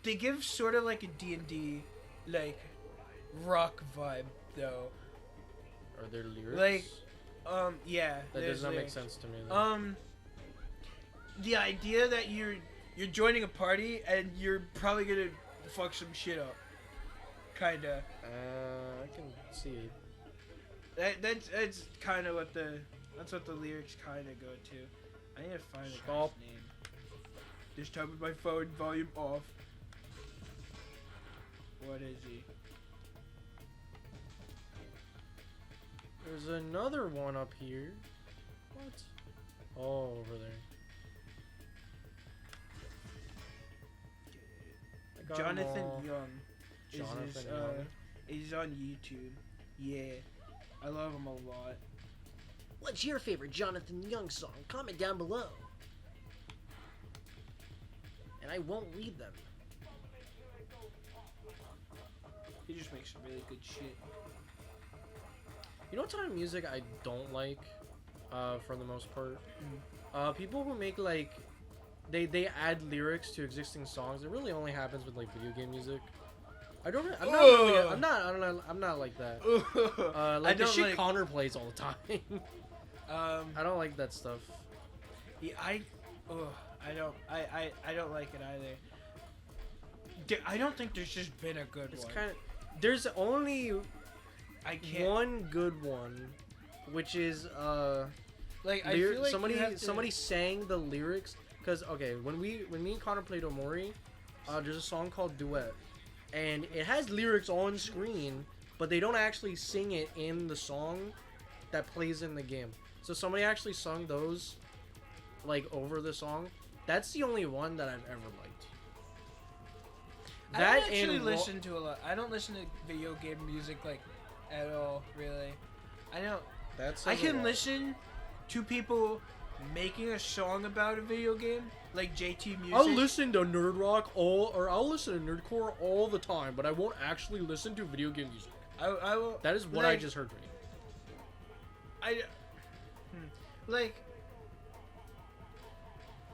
they give sort of like a D&D like rock vibe though. Are there lyrics? Like yeah. That there's does not make lyrics. sense to me though. The idea that you're joining a party and you're probably gonna fuck some shit up. Kinda. I can see. That's kind of what the lyrics kind of go to. I need to find the guy's Stop. name. Just type with my phone, volume off. What is he? There's another one up here. What? Oh, over there. I got 'em Jonathan all. Young. Jonathan Young. He's on YouTube. Yeah, I love him a lot. What's your favorite Jonathan Young song? Comment down below. And I won't read them. He just makes some really good shit. You know what type of music I don't like, for the most part? People who make like, they add lyrics to existing songs. It really only happens with like video game music. I'm not like that. Like the shit Connor plays all the time. I don't like that stuff. Yeah, I don't like it either. I don't think there's just been a good It's one. there's only I can't. one good one, which is Like I feel like somebody sang the lyrics because okay, when me and Connor played Omori, there's a song called Duet, and it has lyrics on screen, but they don't actually sing it in the song that plays in the game. So somebody actually sung those like over the song. That's the only one that I've ever liked. I don't actually listen to a lot. I don't listen to video game music like at all, really. I don't. I can listen to people making a song about a video game, like JT Music. I'll listen to nerd rock I'll listen to nerdcore all the time, but I won't actually listen to video game music. I will. That is what I just heard from you.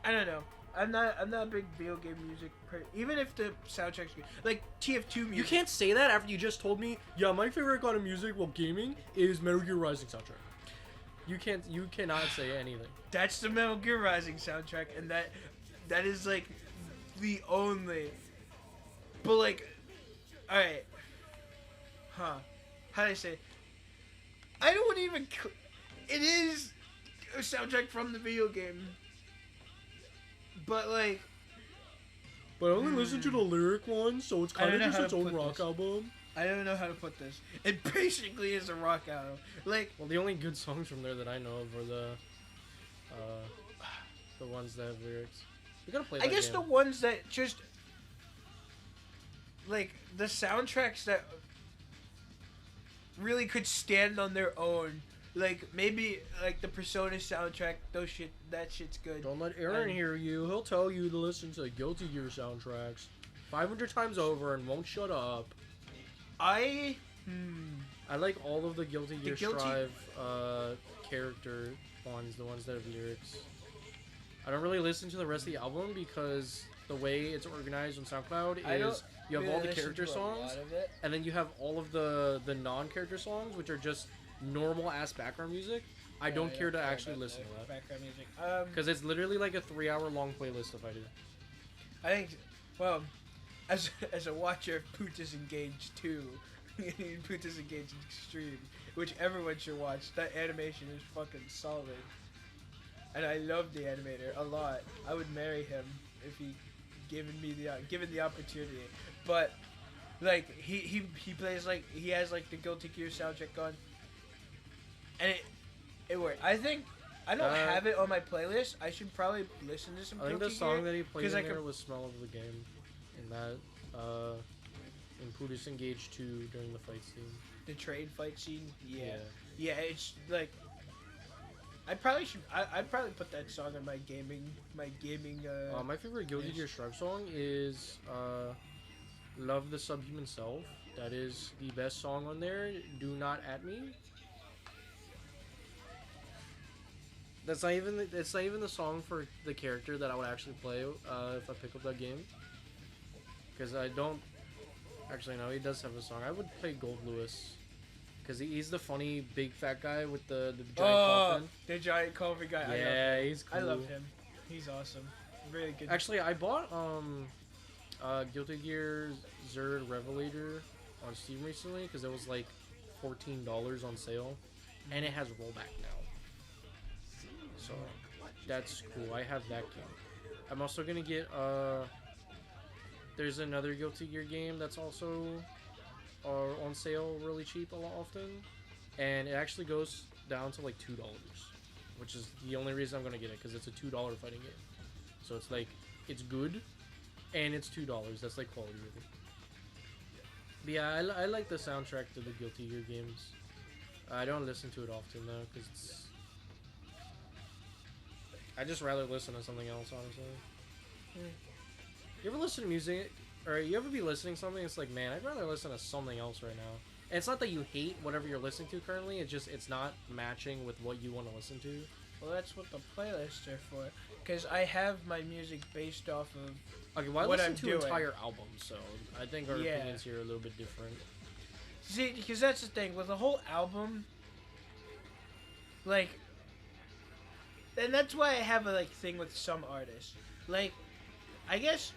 I don't know. I'm not a big video game music even if the soundtrack's good. Like TF2 music. You can't say that after you just told me, yeah, my favorite kind of music while gaming is Metal Gear Rising soundtrack. You cannot say anything. That's the Metal Gear Rising soundtrack, and that is like the only. But like, all right, how do I say? I don't even. It is a soundtrack from the video game, but like. But I only listen to the lyric one, so it's kind of just its own rock album. I don't know how to put this. It basically is a rock album. Like, well, the only good songs from there that I know of are the ones that have lyrics. We gotta play that I guess game. the ones that just like the soundtracks that really could stand on their own. Like maybe like the Persona soundtrack, that shit's good. Don't let Aaron hear you. He'll tell you to listen to Guilty Gear soundtracks 500 times over and won't shut up. I I like all of the Guilty Gear Guilty- Strive character ones, the ones that have lyrics. I don't really listen to the rest of the album because the way it's organized on SoundCloud I don't is you have all the listen character to a songs, lot of it. and then you have all of the non-character songs, which are just normal ass background music. I don't care to actually listen to that background music. because it's literally like a 3-hour long playlist if I do. I think, well, as a watcher of Poot Disengaged 2, Poot Disengaged Extreme, which everyone should watch, that animation is fucking solid. And I love the animator a lot. I would marry him if he given the opportunity. But like he plays like he has like the Guilty Gear soundtrack on, and it worked. I think I don't have it on my playlist. I should probably listen to some. I think Guilty the song Gear, that he played in I there could- was "Smell of the Game," in that in Pudis Engage 2 during the fight scene. the train fight scene. Yeah, it's like I'd probably put that song on my gaming. My favorite Guilty Gear Strive song is "Love the Subhuman Self." That is the best song on there. Do not at me. That's not even the song for the character that I would actually play if I pick up that game. Because I don't actually know he does have a song. I would play Gold Lewis because he's the funny big fat guy with the giant coffin. The giant coffin guy. Yeah, he's cool. I love him. He's awesome. Really good. Actually, I bought Guilty Gear Zerd Revelator on Steam recently because it was like $14 on sale, and it has rollback now. So that's cool. I have that game. I'm also gonna get there's another Guilty Gear game that's also on sale really cheap a lot often, and it actually goes down to like $2, which is the only reason I'm gonna get it because it's a $2 fighting game. So it's like it's good, and it's $2. That's like quality really. But yeah, I like the soundtrack to the Guilty Gear games. I don't listen to it often though because it's. I just rather listen to something else, honestly. You ever listen to music, or you ever be listening to something? It's like, man, I'd rather listen to something else right now. And it's not that you hate whatever you're listening to currently. It's just it's not matching with what you want to listen to. Well, that's what the playlists are for. Because I have my music based off of. Okay, well, I What listen I'm to doing. entire albums, so I think our opinions here are a little bit different. See, because that's the thing with the whole album. Like. And that's why I have a like thing with some artists. Like, I guess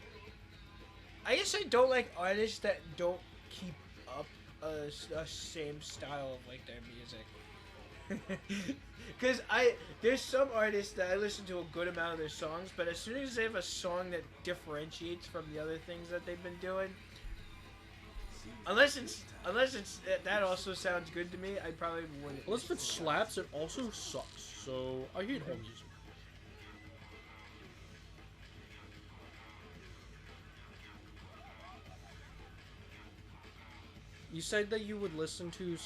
I don't like artists that don't keep up a same style of like their music. Because there's some artists that I listen to a good amount of their songs, but as soon as they have a song that differentiates from the other things that they've been doing, unless it's that also sounds good to me, I probably wouldn't. Unless if it listen to slaps, it also sucks. So I hate all music. You said that you would listen to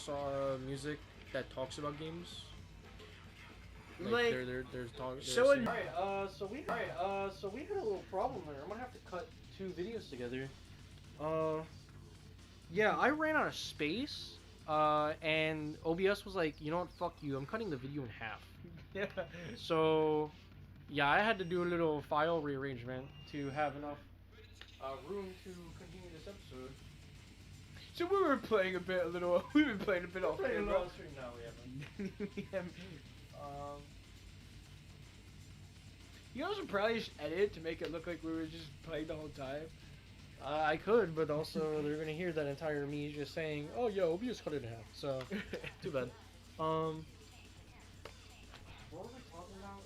music that talks about games. Like, there's talk. so in- So we had a little problem there. I'm gonna have to cut 2 videos together. Yeah, I ran out of space. And OBS was like, you know what, fuck you, I'm cutting the video in half. Yeah. So, yeah, I had to do a little file rearrangement to have enough room to continue this episode. So we've been playing a bit off camera. No, we haven't. We haven't. You also probably just edit it to make it look like we were just playing the whole time. I could, but also they're gonna hear that entire me just saying, "Oh, yeah, OBS cut it in half." So, too bad. What were we talking about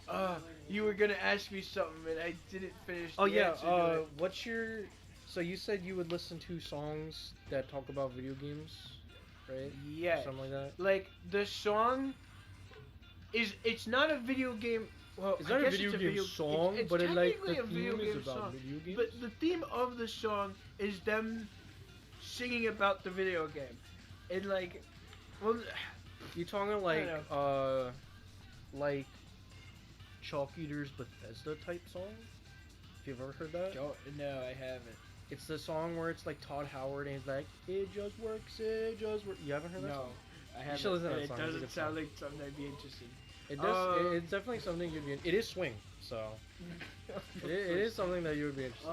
earlier? You were gonna ask me something and I didn't finish. Oh the yeah. answer to it. What's your? So you said you would listen to songs that talk about video games, right? Yeah. Something like that. Like the song it's not a video game. Well, It's I not a guess video it's game song, it's but it like technically the a video theme is game about song. video games. But the theme of the song is them singing about the video game. And like, well, You talking like Chalk Eater's Bethesda type song? If you've ever heard that? no, I haven't. It's the song where it's like Todd Howard and he's like, it just works, it just works. You haven't heard that No, song? I You haven't. should listen to And that it song. It's a doesn't good sound song. like something I'd be interested. It does. It's definitely something you'd be. It is swing, so it is something that you would be interested.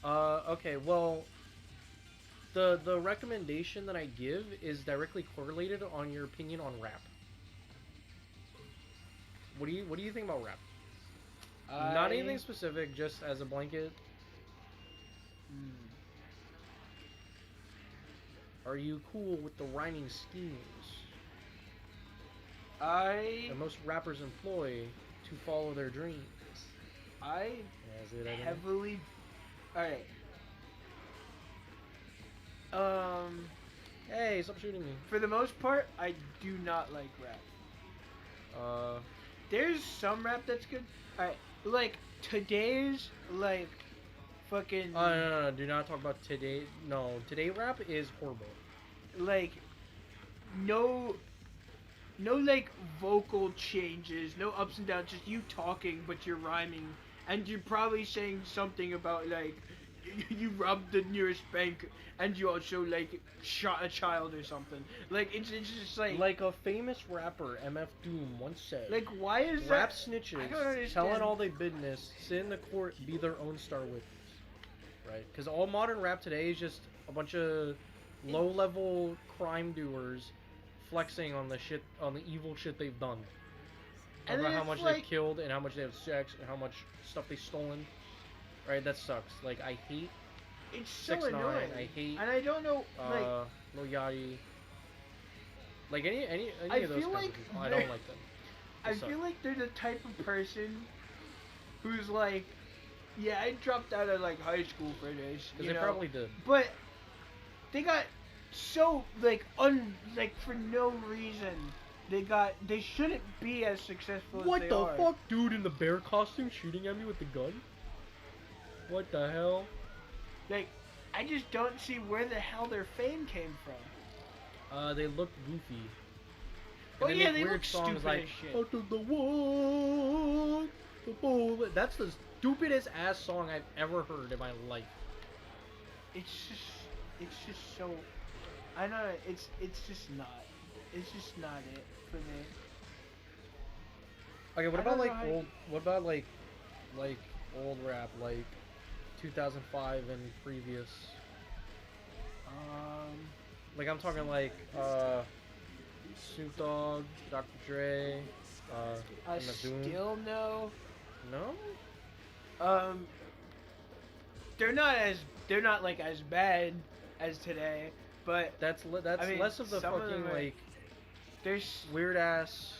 Okay. Well, the recommendation that I give is directly correlated on your opinion on rap. What do you think about rap? Not anything specific, just as a blanket. Are you cool with the rhyming schemes that most rappers employ to follow their dreams? I heavily. Alright. Hey, stop shooting me. For the most part, I do not like rap. There's some rap that's good. Alright, like today's like fucking No, do not talk about today. No, today rap is horrible. like no like vocal changes, no ups and downs, just you talking but you're rhyming and you're probably saying something about like you robbed the nearest bank and you also like shot a child or something. Like it's just Like a famous rapper, MF Doom, once said, like why is rap that? snitches I don't understand. telling all they business, sit in the court, be their own star witness. Right? Because all modern rap today is just a bunch of low-level crime doers flexing on the evil shit they've done. And About then how much it's like- they've killed and how much they have sex and how much stuff they've stolen. Right? That sucks. Like, I hate It's so 6ix9ine. annoying. I hate And I don't know like Lil Yachty. Like any I of those feel kinds like of people. I they're- don't like them. They I suck. feel like they're the type of person who's like, yeah, I dropped out of like high school for this, Because you they know, probably did. but they got so like like for no reason they shouldn't be as successful as What they the are. fuck, dude in the bear costume shooting at me with the gun? What the hell? Like, I just don't see where the hell their fame came from. They look goofy. Oh And yeah, make they weird look songs stupid like as shit. "Out of the wall, the bullet." That's the stupidest ass song I've ever heard in my life. It's just so. I don't know. It's just not. It's just not it for me. Okay, what I about don't like know how old? What about like old rap, like 2005 and previous? Like I'm talking like Snoop Dogg, Dr. Dre, I MF Doom. still know. No? They're not like as bad as today, but That's I mean, less of the some of fucking them are- like there's weird ass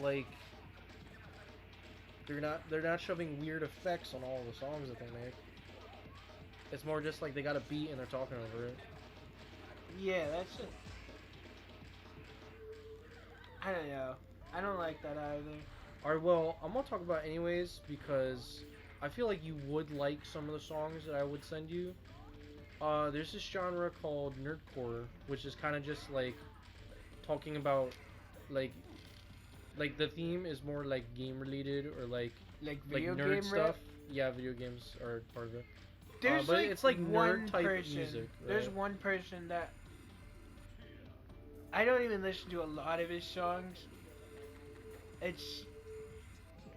like they're not shoving weird effects on all the songs that they make. It's more just like they got a beat and they're talking over it. yeah, that's it. I don't know. I don't like that either. Alright, well, I'm gonna talk about it anyways because I feel like you would like some of the songs that I would send you. There's this genre called nerdcore, which is kind of just like talking about like the theme is more like game related or like Video nerd game stuff. rap. Yeah, video games are part of it. There's but like it's like one nerd type person. music. There's right? one person that I don't even listen to a lot of his songs.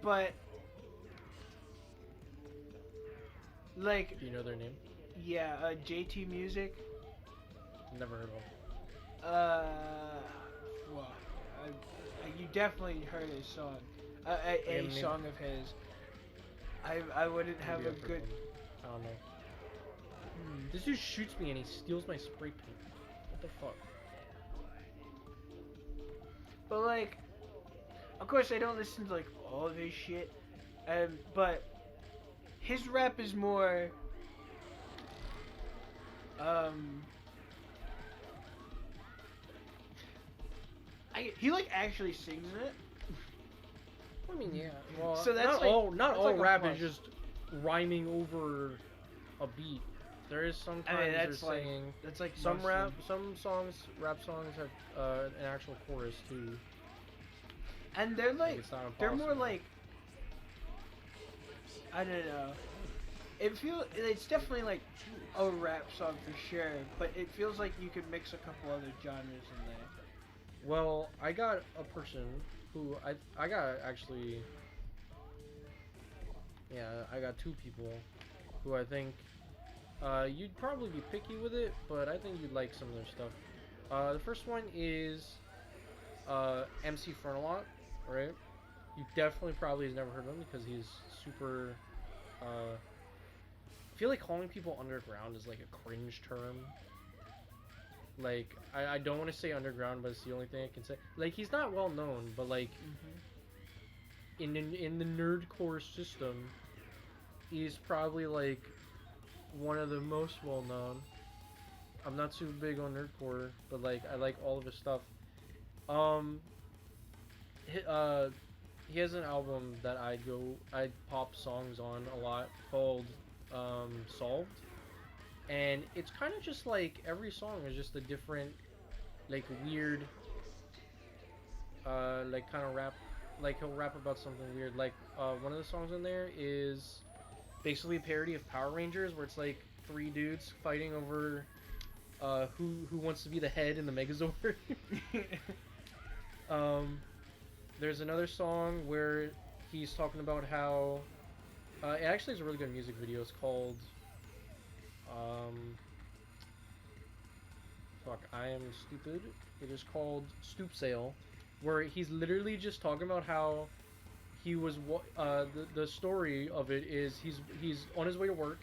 But like Do you know their name? yeah, JT Music. Never heard of them. Well, you definitely heard his song, a name? song of his. I wouldn't have Maybe a I've heard good. them. I don't know. This dude shoots me and he steals my spray paint. What the fuck? But like, of course, I don't listen to like all of his shit, but his rap is more. He like actually sings in it. I mean, yeah. Well, So that's not like- all that's all like a rap plus. is just rhyming over a beat. There is sometimes that's they're like singing. that's like Some mostly- rap songs have an actual chorus too. and they're like it's not they're more impossible. like I don't know. It's definitely like a rap song for sure, but it feels like you could mix a couple other genres in there. Well, I got a person who I got actually, yeah, I got two people who I think you'd probably be picky with it, but I think you'd like some of their stuff. The first one is MC Frontalot, right? You definitely probably has never heard of him because he's super. I feel like calling people underground is like a cringe term. Like I don't want to say underground, but it's the only thing I can say. Like he's not well known, but like in the nerdcore system, he's probably like one of the most well known. I'm not too big on nerdcore, but like I like all of his stuff. Um, he, uh, he has an album that I pop songs on a lot called Solved, and it's kind of just like every song is just a different, like weird, like kind of rap, like he'll rap about something weird. Like one of the songs in there is basically a parody of Power Rangers, where it's like three dudes fighting over who wants to be the head in the Megazord. There's another song where he's talking about how it actually is a really good music video. It's called fuck, I am stupid. It is called Stoop Sale, where he's literally just talking about how he was the story of it is he's on his way to work,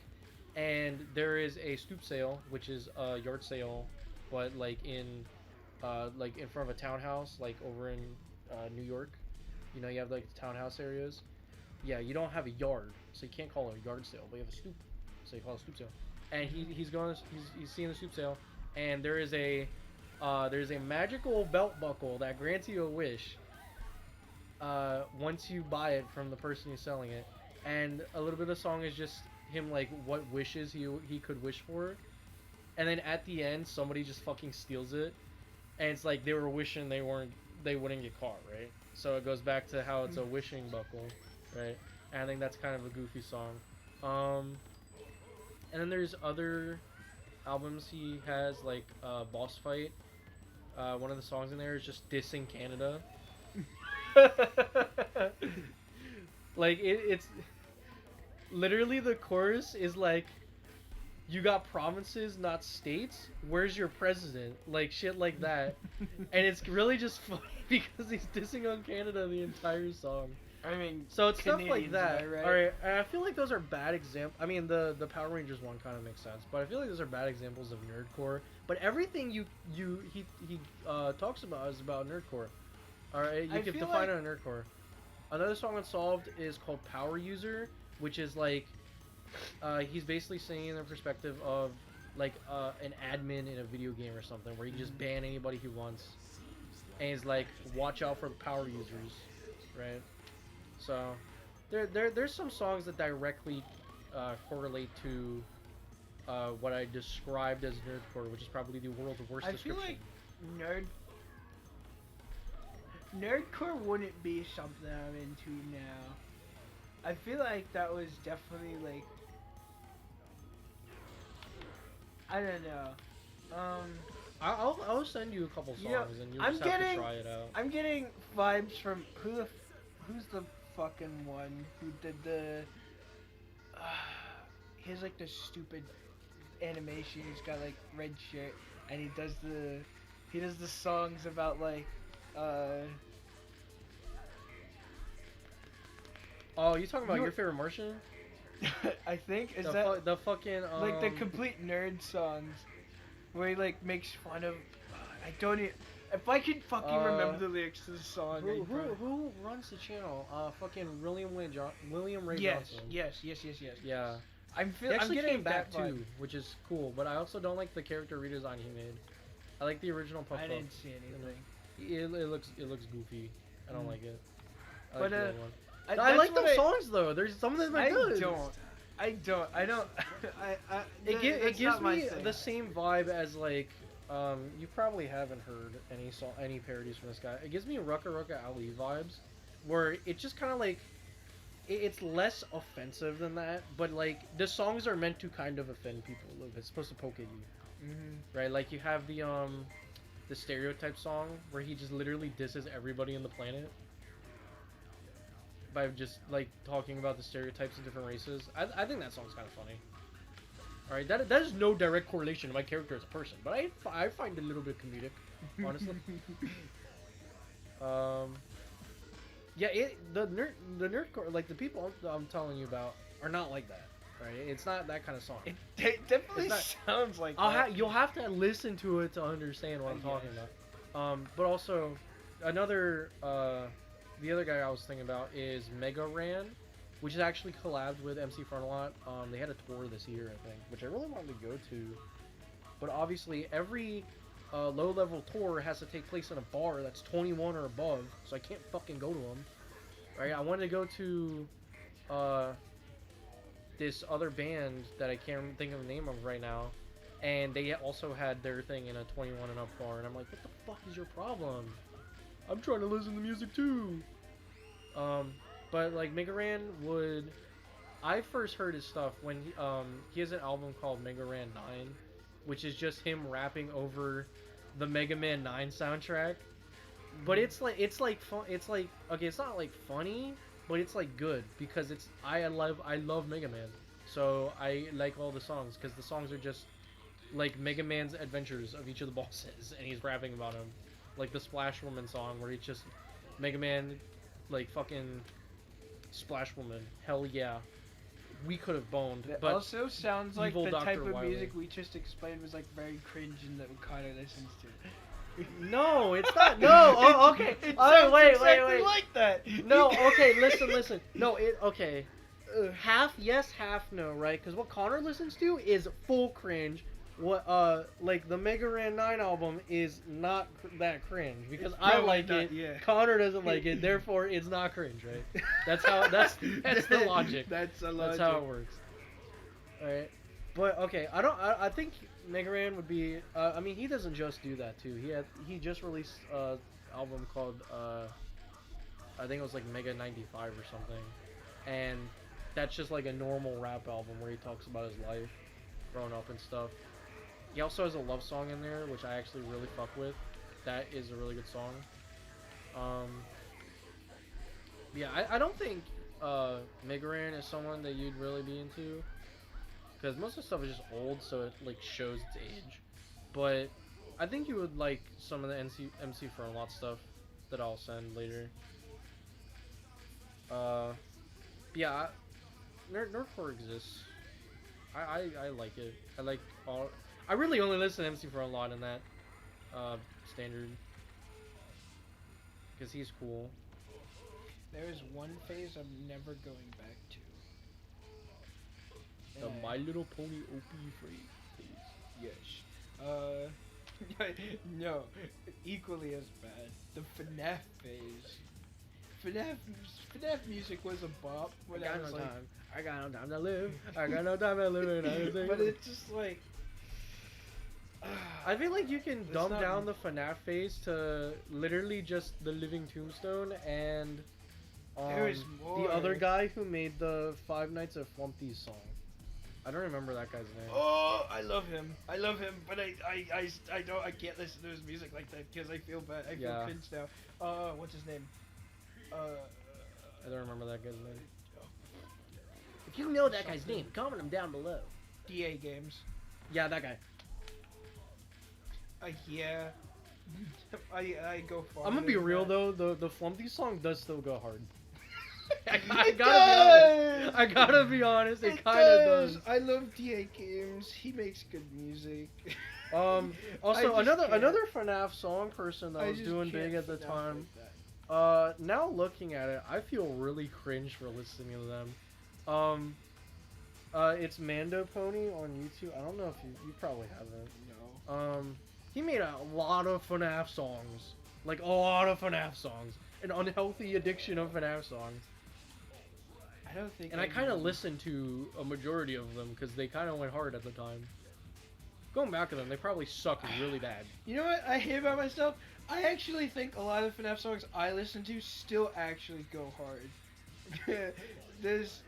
and there is a stoop sale, which is a yard sale, but like in front of a townhouse, like over in New York. You know, you have like the townhouse areas. Yeah, you don't have a yard, so you can't call it a yard sale, but you have a stoop, so you call it a stoop sale. And he's seeing the stoop sale, and there's a magical belt buckle that grants you a wish. Once you buy it from the person who's selling it, and a little bit of the song is just him like what wishes he could wish for, and then at the end somebody just fucking steals it, and it's like they were wishing they wouldn't get caught, right? So it goes back to how it's a wishing buckle, right? And I think that's kind of a goofy song. And then there's other albums he has, like Boss Fight. One of the songs in there is just dissing Canada. Like it's literally the chorus is like, you got provinces, not states. Where's your president? Like shit like that. And it's really just funny because he's dissing on Canada the entire song. I mean, So it's stuff like Canadians, that. am I right? All right, and I feel like those are bad examples. I mean, the Power Rangers one kind of makes sense, but I feel like those are bad examples of nerdcore. But everything he talks about is about nerdcore. All right, you I can feel define like- it on nerdcore. Another song on Solved is called Power User, which is like he's basically saying in the perspective of like an admin in a video game or something, where he can just ban anybody he wants, and he's like, watch out for the power users, right? So there's some songs that directly correlate to what I described as nerdcore, which is probably the world's worst description. I feel like nerdcore wouldn't be something I'm into now. I feel like that was definitely like, I don't know. I'll send you a couple songs, You know, and you I'm just have to getting- try it out. I'm getting vibes from who's the fucking one who did the he has like this stupid animation. He's got like red shirt, and he does the songs about like Oh, you talking about you- your favorite Martian? I think is the that the fucking like the complete nerd songs where he like makes fun of I don't even, if I could fucking remember the lyrics to the song. who runs the channel? Fucking William Ray Yes, Johnson. yes. Yeah. I'm He actually getting came back that vibe. too, which is cool. But I also don't like the character redesign he made. I like the original Puff I Puff. didn't see anything. It looks goofy. I don't like it. I But, like the other one. I that's like what those songs though. There's some of them are I good. don't. It It gives me the same vibe as like you probably haven't heard any parodies from this guy. It gives me Rucka Rucka Ali vibes, where it just kind of like it's less offensive than that, but like the songs are meant to kind of offend people a little bit. It's supposed to poke at you, right? Like you have the stereotype song where he just literally disses everybody on the planet by just like talking about the stereotypes of different races. I think that song's kind of funny. All right, that is no direct correlation to my character as a person, but I find it a little bit comedic, honestly. Yeah, the nerdcore, like the people I'm telling you about are not like that, right? It's not that kind of song. It definitely sounds like that. You'll have to listen to it to understand what I'm talking about. But also, another the other guy I was thinking about is Mega Ran, which is actually collabed with MC Frontalot. They had a tour this year, I think, which I really wanted to go to. But obviously, every low-level tour has to take place in a bar that's 21 or above, so I can't fucking go to them. Right? I wanted to go to this other band that I can't think of the name of right now, and they also had their thing in a 21 and up bar, and I'm like, what the fuck is your problem? I'm trying to listen to music too. But like Mega Ran would, I first heard his stuff when he has an album called Mega Ran 9, which is just him rapping over the Mega Man 9 soundtrack. But it's like okay, it's not like funny, but it's like good because I love Mega Man, so I like all the songs because the songs are just like Mega Man's adventures of each of the bosses, and he's rapping about them, like the Splash Woman song where he's just Mega Man, like fucking Splash Woman, hell yeah, we could have boned. It but also sounds like the Dr. type of Wily. music we just explained was like very cringe and that O'Connor listens to. No, it's not. No, oh, okay. It Oh, sounds wait, exactly wait. like that. No, okay, listen. No, okay. Half yes, half no, right? Because what Connor listens to is full cringe. What like the Mega Ran 9 album is not that cringe because It's I probably like not, it. yeah. Connor doesn't like it, therefore it's not cringe, right? That's the logic. That's the logic. That's how it works. All right, but okay, I think Mega Ran would be. I mean, he doesn't just do that too. He just released an album called I think it was like Mega 95 or something, and that's just like a normal rap album where he talks about his life, growing up and stuff. He also has a love song in there, which I actually really fuck with. That is a really good song. Yeah, I don't think Mega Ran is someone that you'd really be into, because most of the stuff is just old, so it like shows its age. But I think you would like some of the MC Frontalot stuff that I'll send later. Yeah, Nerdcore exists. I like it. I like all. I really only listen to MC Frontalot in that standard because he's cool. There is one phase I'm never going back to. The My Little Pony OP phase. Yes. No, equally as bad. The FNAF phase. FNAF music was a bop when I was like, I got no time to live. I got no time to live. but it's just like. I feel like you can It's dumb not- down the FNAF phase to literally just the Living Tombstone and There is the other more. guy who made the Five Nights at Flumpty's song. I don't remember that guy's name. Oh, I love him, but I can't listen to his music like that because I feel bad. I feel Yeah. cringe now. What's his name? I don't remember that guy's name. If you know that guy's name, comment him down below. DA Games. Yeah, that guy. Yeah. I go far. I'm gonna be real though, the Flumpty song does still go hard. I It gotta be honest. I gotta be honest, it kinda does. I love DA Games. He makes good music. Also I just another can't. FNAF song person that I was just doing can't big at the FNAF time. like that. Now looking at it, I feel really cringe for listening to them. It's Mando Pony on YouTube. I don't know if you probably haven't. No. He made a lot of FNAF songs. Like, a lot of FNAF songs. An unhealthy addiction of FNAF songs. I don't think. And I kind of know. listened to a majority of them because they kind of went hard at the time. Going back to them, they probably suck really bad. You know what I hate about myself? I actually think a lot of FNAF songs I listen to still actually go hard. there's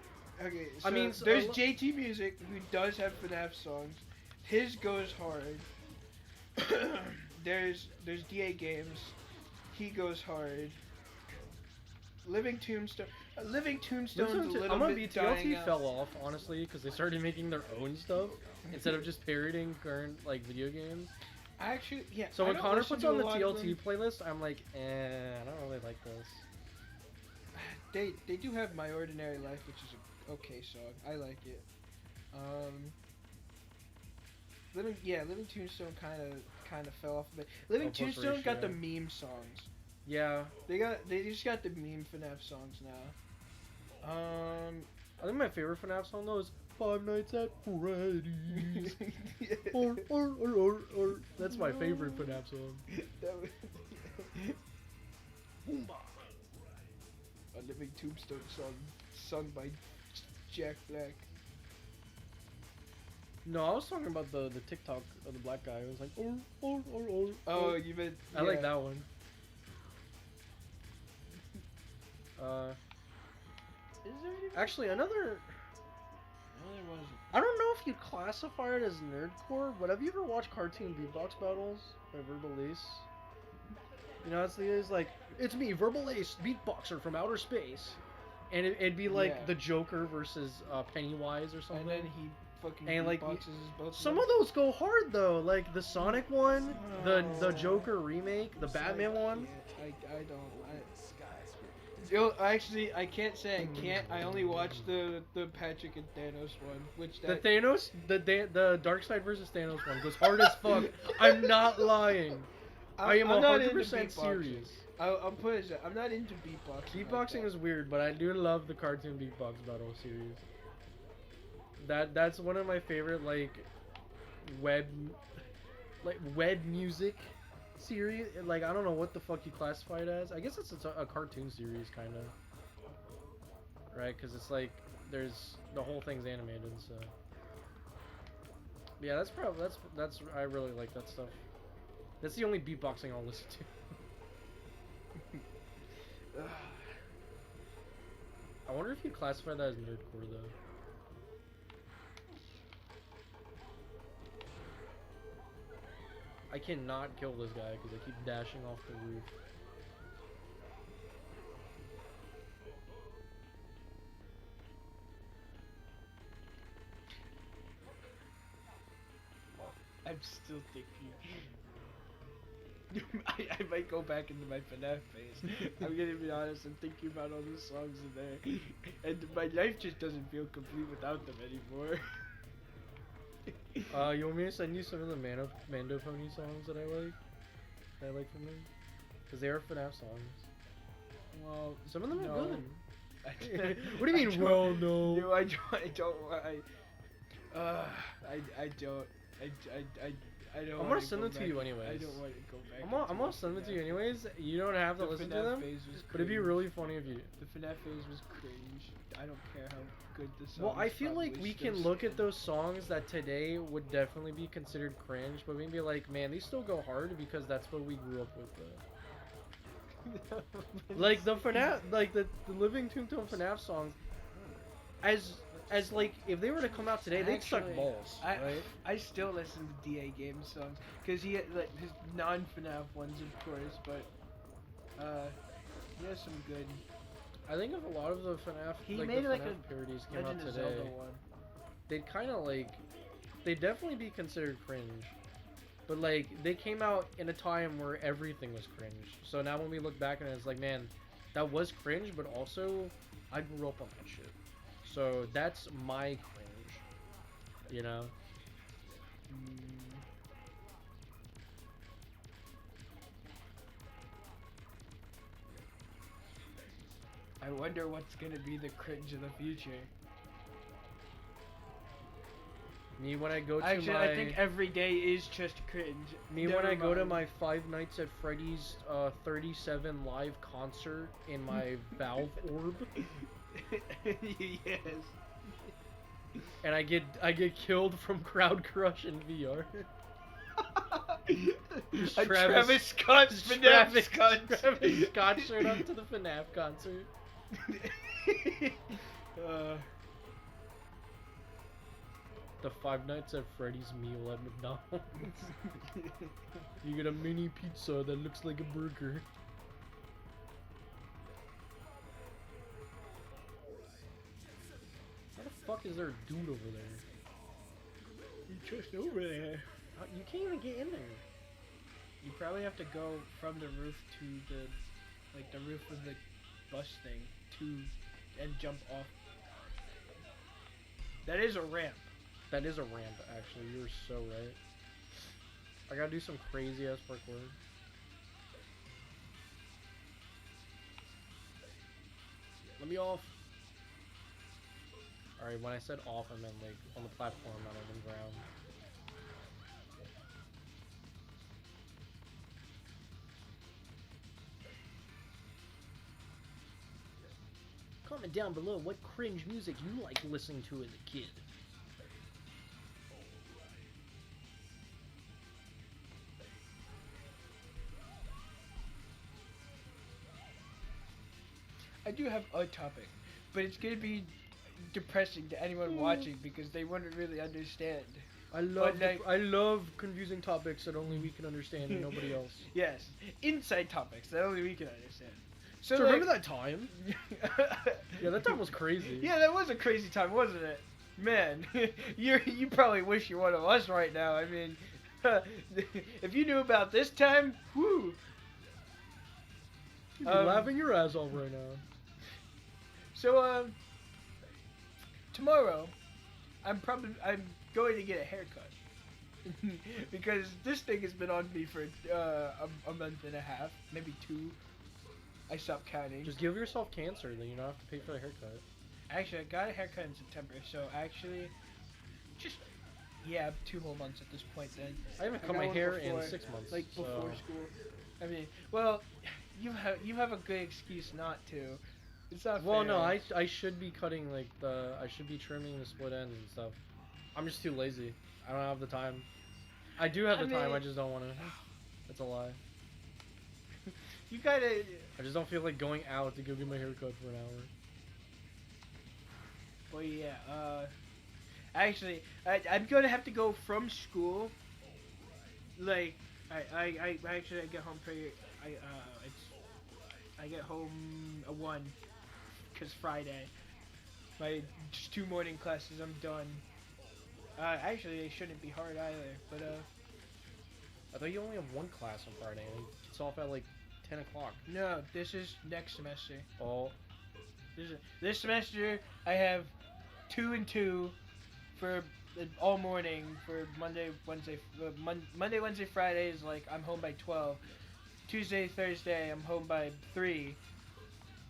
okay. So I mean, there's JT Music who does have FNAF songs. His goes hard. there's DA Games. He goes hard. Living Tombstone. Living Tombstone's a little I'm gonna bit be dying TLT out. fell off honestly because they started making their own stuff instead of just parodying current like video games. Actually, yeah. So I when don't Connor listen puts to a on the lot of TLT them. playlist, I'm like, I don't really like this. They do have My Ordinary Life, which is a okay song. I like it. Living Tombstone kind of fell off a bit. Living Plus Tombstone got the ratio. meme songs. Yeah, They just got the meme FNAF songs now. I think my favorite FNAF song though is Five Nights at Freddy's. or that's my favorite FNAF song. That was a Living Tombstone song sung by Jack Black. No, I was talking about the TikTok of the black guy. It was like Oh, you meant I like that one. Is there even? Actually, another. No, there wasn't. I don't know if you'd classify it as nerdcore, but have you ever watched cartoon beatbox battles by Verbal Ace? You know, it's like, it's me, Verbal Ace, beatboxer from outer space. And it'd be like Yeah. the Joker versus Pennywise or something. And then he fucking And, like, beatboxes both. Some of those go hard though, like the Sonic one, the Joker remake, the Batman one. I don't. Yo, actually, I can't say I can't. I only watched the Patrick and Thanos one, which The that Thanos, the Darkseid versus Thanos one goes hard as fuck. I'm not lying. I am I'm not 100% into beatboxing. serious. I'll put it. I'm not into beatboxing. Beatboxing is weird, but I do love the cartoon beatbox battle series. That's one of my favorite web music series. Like I don't know what the fuck you classify it as. I guess it's a cartoon series kind of, right? Because it's like there's the whole thing's animated. So yeah, that's probably that's I really like that stuff. That's the only beatboxing I'll listen to. I wonder if you classify that as nerdcore though. I cannot kill this guy because I keep dashing off the roof. I'm still thinking. I might go back into my FNAF phase. I'm gonna be honest. I'm thinking about all the songs in there, and my life just doesn't feel complete without them anymore. You want me to send you some of the Mando Pony songs that I like from them? Because they are FNAF songs. Well, Some of them no. are good. I- What do you I mean, don't- well, no? No, I don't. I don't. I don't. I don't. I'm gonna wanna send go them to back. you anyways. I don't want to go back. I'm gonna send them to you anyways. You don't have to The listen to FNAF them, phase was but it'd be cringe. really funny if you. The FNAF phase was cringe. I don't care how good the song. Well, I feel like we can look at those songs that today would definitely be considered cringe, but we'd be like, man, these still go hard because that's what we grew up with. Like the FNAF, like the Living Tombstone FNAF songs, as like if they were to come out today, they'd suck Actually, balls, right? I still listen to DA Games songs because he had like his non-FNAF ones, of course, but he has some good. I think if a lot of the FNAF, He like made the like FNAF a parodies came out Legend of today, Zelda one. they'd kind of like, they'd definitely be considered cringe. But like, they came out in a time where everything was cringe. So now when we look back on it, it's like, man, that was cringe, but also, I grew up on that shit. So that's my cringe, you know? I wonder what's gonna be the cringe of the future. Me when I go to Actually, my... I think every day is just cringe. Me Never when I go to mind. my Five Nights at Freddy's 37 live concert in my Valve orb, Yes. and I get killed from Crowd Crush in VR. A Travis Scott FNAF concert. Travis Scott showed up to the FNAF concert. The Five Nights at Freddy's meal at McDonald's. You get a mini pizza that looks like a burger. How the fuck is there a dude over there? You're just over there. You can't even get in there. You probably have to go from the roof to the roof of the bus thing and jump off. That is a ramp. That is a ramp, actually. You're so right. I gotta do some crazy ass parkour. Let me off. Alright, when I said off, I meant like on the platform, not on the ground. Comment down below what cringe music you like listening to as a kid. I do have a topic, but it's gonna be depressing to anyone watching because they wouldn't really understand. I love confusing topics that only we can understand and nobody else. Yes, inside topics that only we can understand. So remember that time? Yeah, that time was crazy. Yeah, that was a crazy time, wasn't it? Man, you probably wish you're one of us right now. I mean, if you knew about this time, whoo. You'd be laughing your ass off right now. So, tomorrow, I'm going to get a haircut. Because this thing has been on me for a month and a half, maybe 2. I stopped counting. Just give yourself cancer, then you don't have to pay for the haircut. Actually, I got a haircut in September, so actually, just, 2 whole months at this point then. I haven't cut my hair in 6 months. Like, before school. I mean, well, you have a good excuse not to. It's not fair. Well, no, I should be cutting, like, I should be trimming the split ends and stuff. I'm just too lazy. I don't have the time. I do have the time, I just don't want to. That's a lie. You gotta... I just don't feel like going out to go get my hair cut for an hour. Well, yeah, actually, I'm gonna have to go from school. Like, I get home pretty... I get home at 1, cause Friday. My just 2 morning classes, I'm done. Actually, they shouldn't be hard either, but I thought you only have 1 class on Friday. It's off at like 10 o'clock. No, this is next semester. Oh. This semester, I have 2 and 2 for all morning for Monday, Wednesday, Friday is like I'm home by 12. Tuesday, Thursday, I'm home by 3.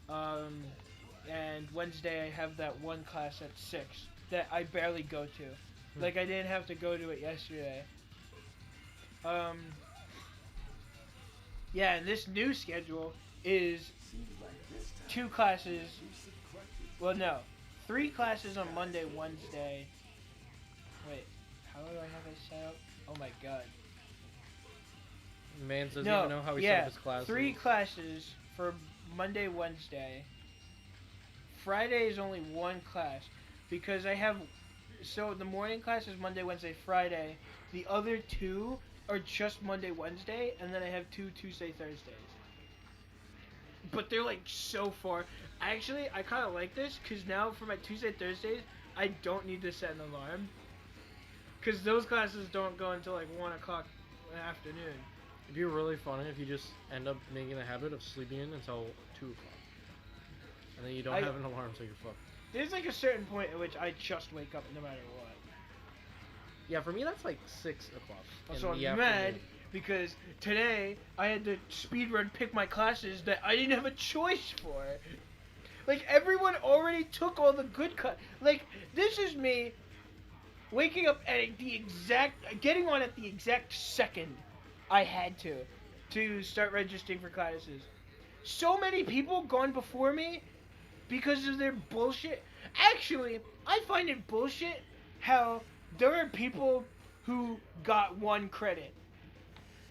And Wednesday, I have that 1 class at 6 that I barely go to. Like, I didn't have to go to it yesterday. Yeah, and this new schedule is 2 classes. Well, no. 3 classes on Monday, Wednesday. Wait, how do I have it set up? Oh my god. Man doesn't even know how he set up his classes. 3 classes for Monday, Wednesday. Friday is only 1 class because I have. So the morning class is Monday, Wednesday, Friday. The other 2 are just Monday, Wednesday, and then I have 2 Tuesday, Thursdays. But they're like so far. Actually, I kind of like this because now for my Tuesday, Thursdays, I don't need to set an alarm. Because those classes don't go until like 1 o'clock in the afternoon. It'd be really funny if you just end up making the habit of sleeping in until 2 o'clock. And then you don't have an alarm, so you're fucked. There's like a certain point at which I just wake up no matter what. Yeah, for me that's like 6 o'clock. Also, I'm mad because today I had to speedrun pick my classes that I didn't have a choice for. Like, everyone already took all the good Like, this is me waking up at getting on at the exact second I had to start registering for classes. So many people gone before me because of their bullshit. Actually, I find it bullshit how there are people who got 1 credit.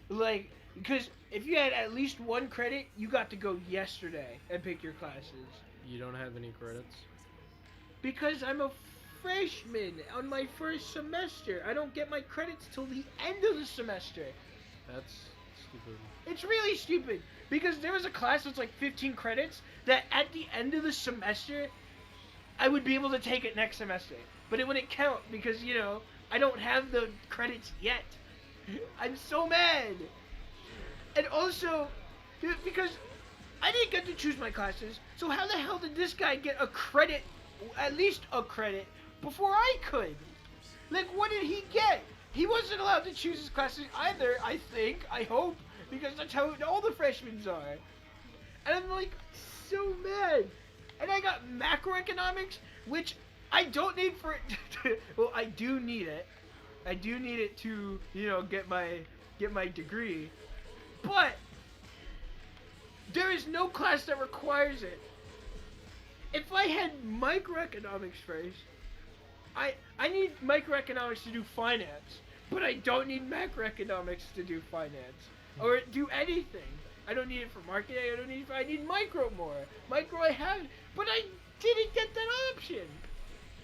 Like, because if you had at least 1 credit, you got to go yesterday and pick your classes. You don't have any credits? because I'm a freshman on my first semester. I don't get my credits till the end of the semester. That's stupid. It's really stupid because there was a class that's like 15 credits that at the end of the semester I would be able to take it next semester, but it wouldn't count because I don't have the credits yet. I'm so mad. And also because I didn't get to choose my classes, so how the hell did this guy get a credit, at least a credit, before I could? Like, what did he get? He wasn't allowed to choose his classes either, I think, I hope, because that's how all the freshmen are. And I'm like, so mad. And I got macroeconomics, which I don't need for it to, well, I do need it. I do need it to, get my degree. But there is no class that requires it. If I had microeconomics first, I need microeconomics to do finance, but I don't need macroeconomics to do finance or do anything. I don't need it for marketing. I need micro more. Micro I have, but I didn't get that option.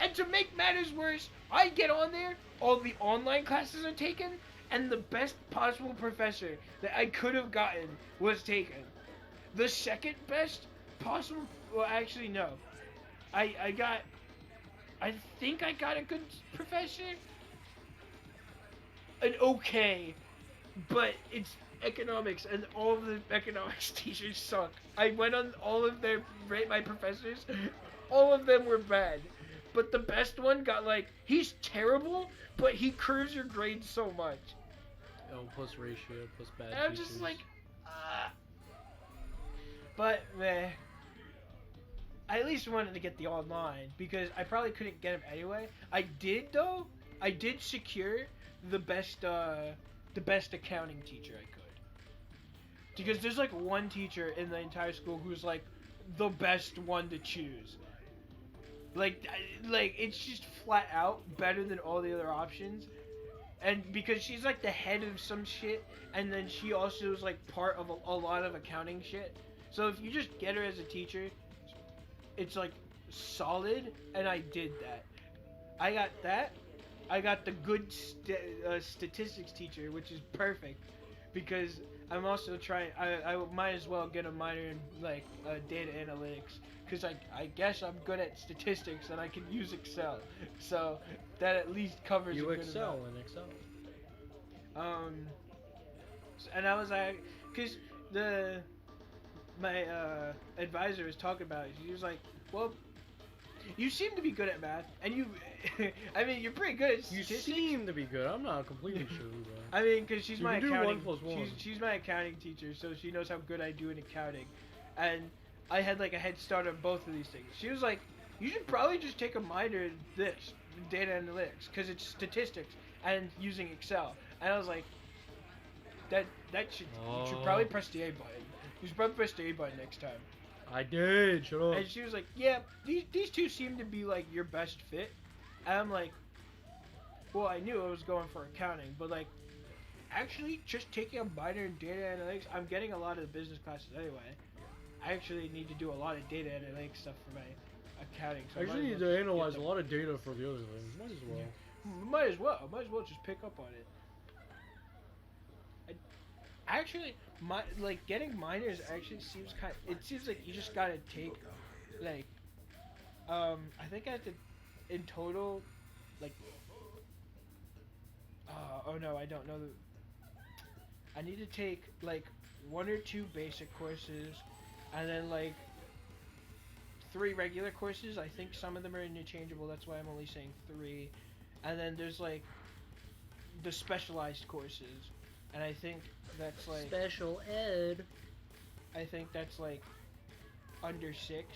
And to make matters worse, I get on there, all the online classes are taken, and the best possible professor that I could have gotten was taken. The second best possible, well, actually no. I think I got a good professor. An okay, but it's economics, and all of the economics teachers suck. I went on all of my professors, all of them were bad. But the best one got he's terrible, but he curves your grades so much. Oh, plus ratio, plus bad And I'm teachers. just But, meh. I at least wanted to get the online, because I probably couldn't get him anyway. I did, though. I did secure the best accounting teacher I could. Because there's, one teacher in the entire school who's, the best one to choose. It's just flat out better than all the other options. And because she's, the head of some shit, and then she also is, part of a lot of accounting shit. So if you just get her as a teacher, it's solid, and I did that. I got that. I got the good statistics teacher, which is perfect, because I'm also trying. I might as well get a minor in data analytics, because I guess I'm good at statistics and I can use Excel, so that at least covers. You a good excel amount. in Excel. And I was because my advisor was talking about it. She was like, well, you seem to be good at math, and you, I mean, you're pretty good at You statistics. seem to be good. I'm not completely sure, but I mean, because she's You my can do accounting. 1 + 1. She's my accounting teacher, so she knows how good I do in accounting, and I had a head start on both of these things. She was like, you should probably just take a minor in this, data analytics, because it's statistics and using Excel. And I was like, you should probably press the A button. You should probably press the A button next time. I did. Shut up. And she was like, yeah, these two seem to be your best fit. And I'm like, well, I knew I was going for accounting, but actually just taking a minor in data analytics, I'm getting a lot of the business classes anyway. I actually need to do a lot of data analytics stuff for my accounting. So I actually need to analyze a lot of data for the other things. Might as well. Yeah. Might as well just pick up on it. Actually, getting minors actually seems it seems like you just gotta take, I think I have to, in total, oh no, I don't know I need to take, 1 or 2 basic courses, and then, 3 regular courses. I think some of them are interchangeable, that's why I'm only saying 3. And then there's, the specialized courses. And I think that's Special ed. I think that's under 6,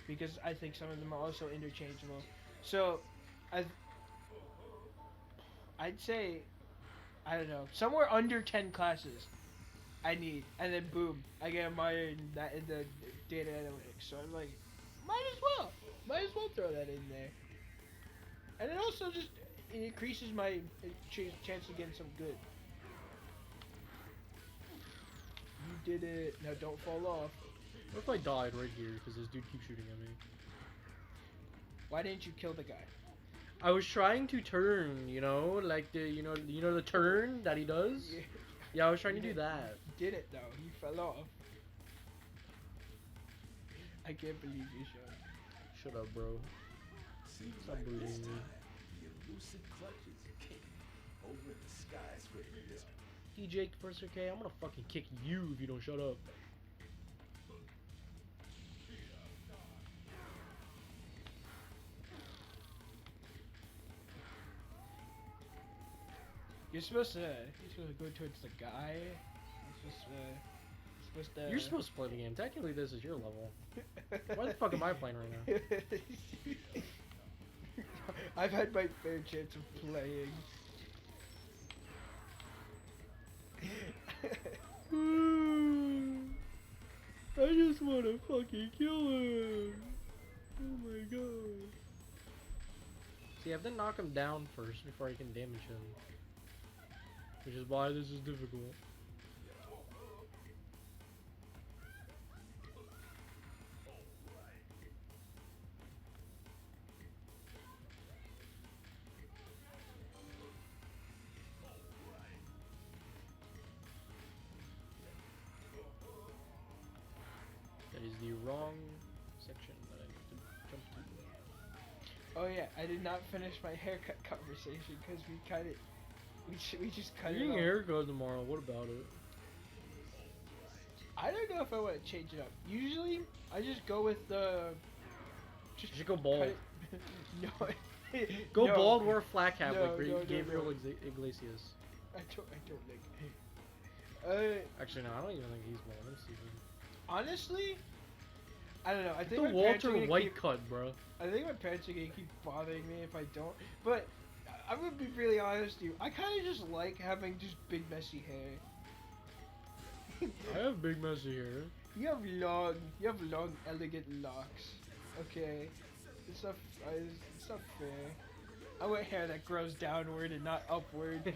because I think some of them are also interchangeable. So I'd say, I don't know, somewhere under 10 classes I need, and then boom, I get a minor in the data analytics. So I'm like, might as well throw that in there. And it also just increases my chance of getting some good. You did it. Now don't fall off. What if I died right here because this dude keeps shooting at me? Why didn't you kill the guy? I was trying to turn, like the turn that he does. Yeah. Yeah, I was trying to do that. Did it though? He fell off. I can't believe you shot. Shut up, bro. Seems Stop like this bullying me. time, the elusive clutch is king over the skyscraper district. DJ First K, I'm gonna fucking kick you if you don't shut up. You're supposed to go towards the guy. You're supposed to play the game. Technically, this is your level. Why the fuck am I playing right now? I've had my fair chance of playing. I just want to fucking kill him. Oh my god. See, I have to knock him down first before I can damage him. Which is why this is difficult. That is the wrong section that I need to jump to. Oh yeah, I did not finish my haircut conversation because we just cut You're it getting a off. haircut tomorrow. What about it? I don't know if I want to change it up. Usually, I just go with the. You should go bald. cut it- no. Go no. bald, wear a flat cap No, like no, no, Gabriel no. Iglesias. I don't like. Actually, no, I don't even think he's bald. Let me see. Honestly, I don't know. I The think my parents are Walter gonna White keep, cut, bro. I think my parents are gonna keep bothering me if I don't. But I'm gonna be really honest with you. I kind of just like having just big messy hair. I have big messy hair. You have long, elegant locks. Okay, it's not fair. I want hair that grows downward and not upward.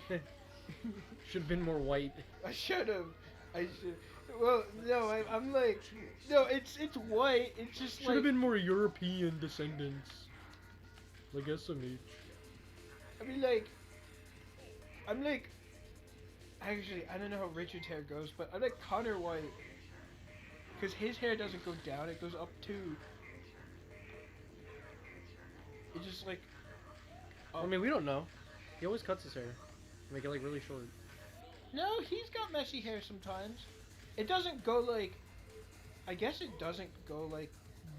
Should have been more white. I should have. I should. Well, no, I'm like, no, it's white. It's just Should have like. been more European descendants. Like SMH. I mean, like, I'm like. Actually, I don't know how Richard's hair goes, but I like Connor White. Because his hair doesn't go down, it goes up too. It's just like. I mean, we don't know. He always cuts his hair. Make it like really short. No, he's got messy hair sometimes. It doesn't go like. I guess it doesn't go like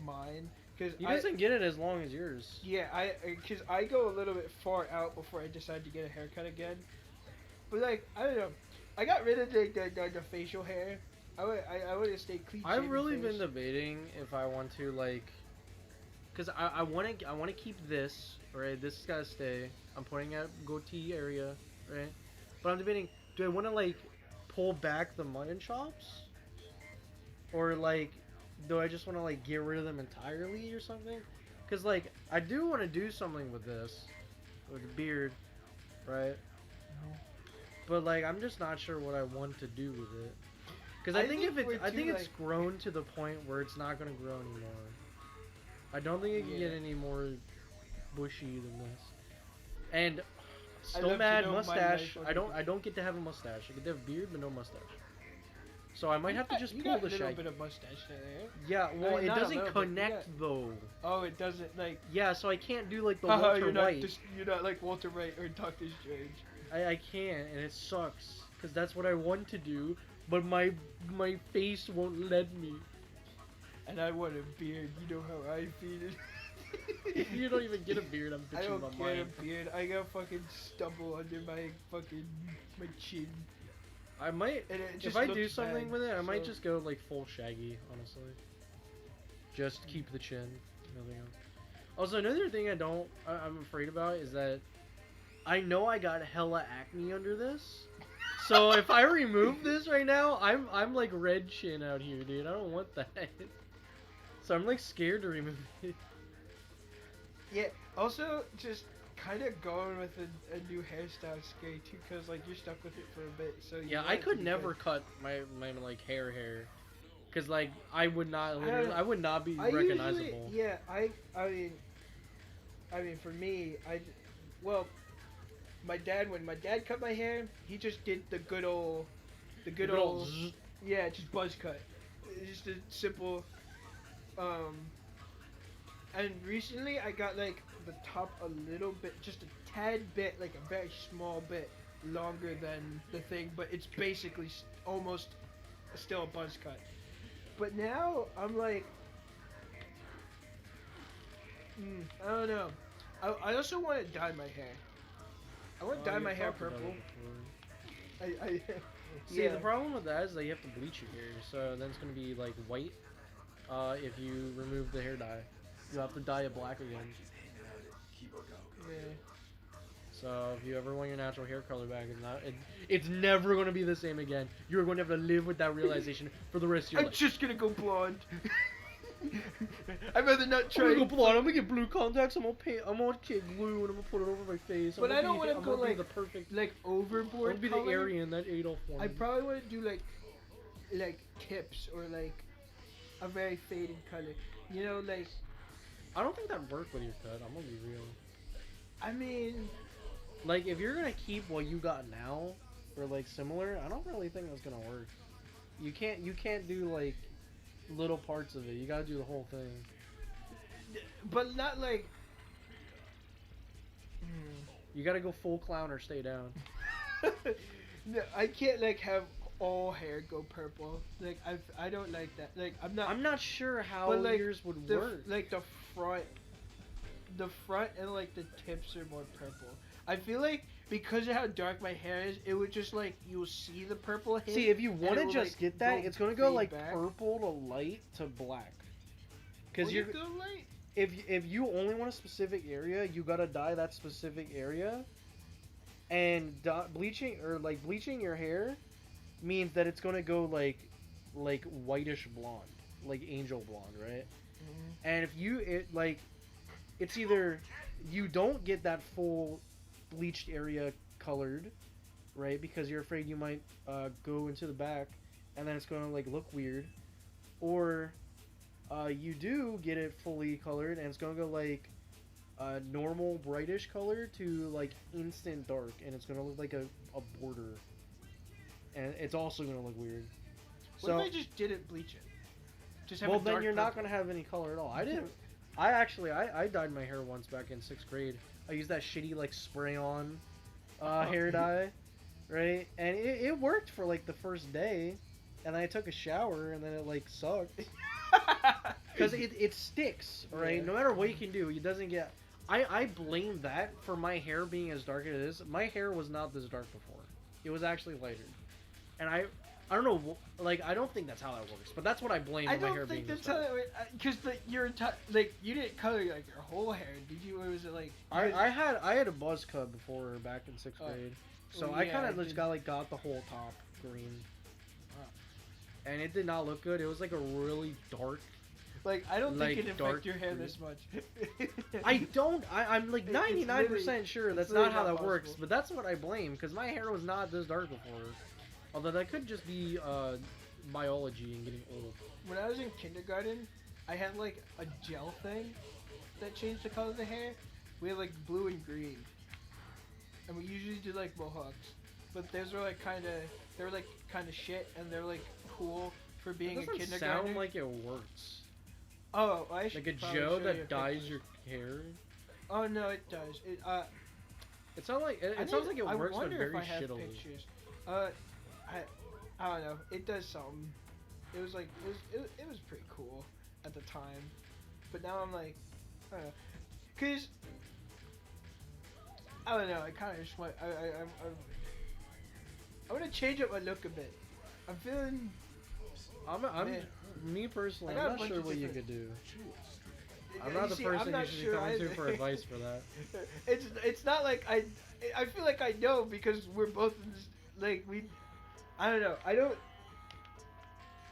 mine. Cause He doesn't get it as long as yours. Yeah, because I go a little bit far out before I decide to get a haircut again. But like, I don't know. I got rid of the facial hair. I would have stayed clean. I've shaven really face. been debating if I want to like, cause I want to keep this right. This has gotta stay. I'm pointing at goatee area, right? But I'm debating. Do I want to like pull back the mutton chops, or like, do I just want to like get rid of them entirely or something? Cause like I do want to do something with this, with the beard, right? But like I'm just not sure what I want to do with it. Cause I think if we're it's, I too, think it's like- grown to the point where it's not gonna grow anymore. I don't think it can get Yeah. any more bushy than this. And I'd still love to mad know my mustache. life I don't get to have a mustache. I get to have beard but no mustache. So I might have to just you pull got the a little shag. bit of mustache there. Yeah, well mean, it not a doesn't little bit, you connect though. Oh, it doesn't like. Yeah, so I can't do like the Haha, Walter you're not White. you're not like Walter White or Doctor Strange. I can't, and it sucks because that's what I want to do, but my face won't let me. And I want a beard. You know how I feel. You don't even get a beard. I'm I bitching don't about get mine. a beard. I got fucking stubble under my chin. I might, And it just if I do looks something bad, with it, I might so- just go like full shaggy, honestly. Just keep the chin, nothing else. Also, another thing I'm afraid about is that I know I got hella acne under this. So if I remove this right now, I'm like red chin out here, dude. I don't want that. So I'm like scared to remove it. Yeah. Also, just kind of going with a new hairstyle is scary too, cause like you're stuck with it for a bit. So you Yeah, want I it to could be never good. cut my like hair, cause like I would not I I would not be I recognizable. usually, yeah, I mean, I mean, for me, well, when my dad cut my hair, he just did the good old, zzz. yeah, just buzz cut. It's just a simple, um, and recently I got like the top a little bit, just a tad bit, like a very small bit longer than the thing, but it's basically almost still a buzz cut. But now I'm like, I don't know. I also want to dye my hair. I want to dye You my hair talked about purple. it before. I See, yeah. the problem with that is that you have to bleach your hair, so then it's gonna be like white. If you remove the hair dye, you have to dye it black again. Yeah. So if you ever want your natural hair color back, it's never gonna be the same again. You're going to have to live with that realization for the rest of your I'm life. just gonna go blonde. I'd rather not I'm try. gonna go blonde. I'm gonna get blue contacts. I'm gonna get glue and I'm gonna put it over my face. But I don't want to I'm go gonna be like the perfect. like I'm overboard gonna be color. the Aryan that Adolf wanted. I probably want to do like tips or like a very faded color. You know, like I don't think that'd work with your cut. I'm gonna be real. I mean, Like if you're gonna keep what you got now, or like similar, I don't really think that's gonna work. You can't do like little parts of it. You gotta do the whole thing. but not like. You gotta go full clown or stay down. No, I can't like have all hair go purple. Like I don't like that. Like I'm not sure how but, like, yours would the, work. like the front and like the tips are more purple. I feel like because of how dark my hair is, it would just like you'll see the purple hit. See, if you and want it to will, just like, get that, go it's gonna go fade like back. purple to light to black. Because Will you're it go light? if you only want a specific area, you gotta dye that specific area. And bleaching your hair means that it's gonna go like whitish blonde, like angel blonde, right? Mm-hmm. And if it's either you don't get that full bleached area colored, right? Because you're afraid you might go into the back, and then it's gonna like look weird, or you do get it fully colored, and it's gonna go like normal brightish color to like instant dark, and it's gonna look like a border, and it's also gonna look weird. What So if I just didn't bleach it? Just have well, a then dark you're not purple? gonna have any color at all. I didn't. I dyed my hair once back in 6th grade. I used that shitty like spray on hair dye, right? And it worked for like the first day, and then I took a shower, and then it like sucked because it sticks, right? Yeah. No matter what you can do, it doesn't get. I blame that for my hair being as dark as it is. My hair was not this dark before. It was actually lighter, and I don't know, like I don't think that's how that works, but that's what I blame I my hair don't think being that's this how dark. that because your entire like you didn't color like your whole hair, did you? Or was it like I had a buzz cut before back in 6th Oh. grade, so Well, I yeah, kind I of just did. got the whole top green, and it did not look good. It was like a really dark. like I don't like, think it dark affect your hair green. this much. I'm like It's 99% sure that's really not how not that works, possible. but that's what I blame because my hair was not this dark before. Although that could just be biology and getting old. When I was in kindergarten, I had like a gel thing that changed the color of the hair. We had like blue and green, and we usually did like mohawks, but those were like kind of shit, and they're like cool for being It a doesn't kindergartner. sound like it works. Oh, I should Like a probably Joe show that you dyes pictures. your hair. Oh no, it does. It sounds like it I sounds need- like it I works, but wonder very if I have shittily. pictures. I don't know. It does something. It was like it was pretty cool at the time, but now I'm like, I don't know, cause I don't know. I kind of just want I want to change up my look a bit. I'm feeling. I'm Man. me personally. I got I'm a not bunch sure of what you different- could do. I'm You not the see, person I'm you not should sure be coming to either. for advice for that. It's not like I feel like I know because we're both in this, like we. I don't know.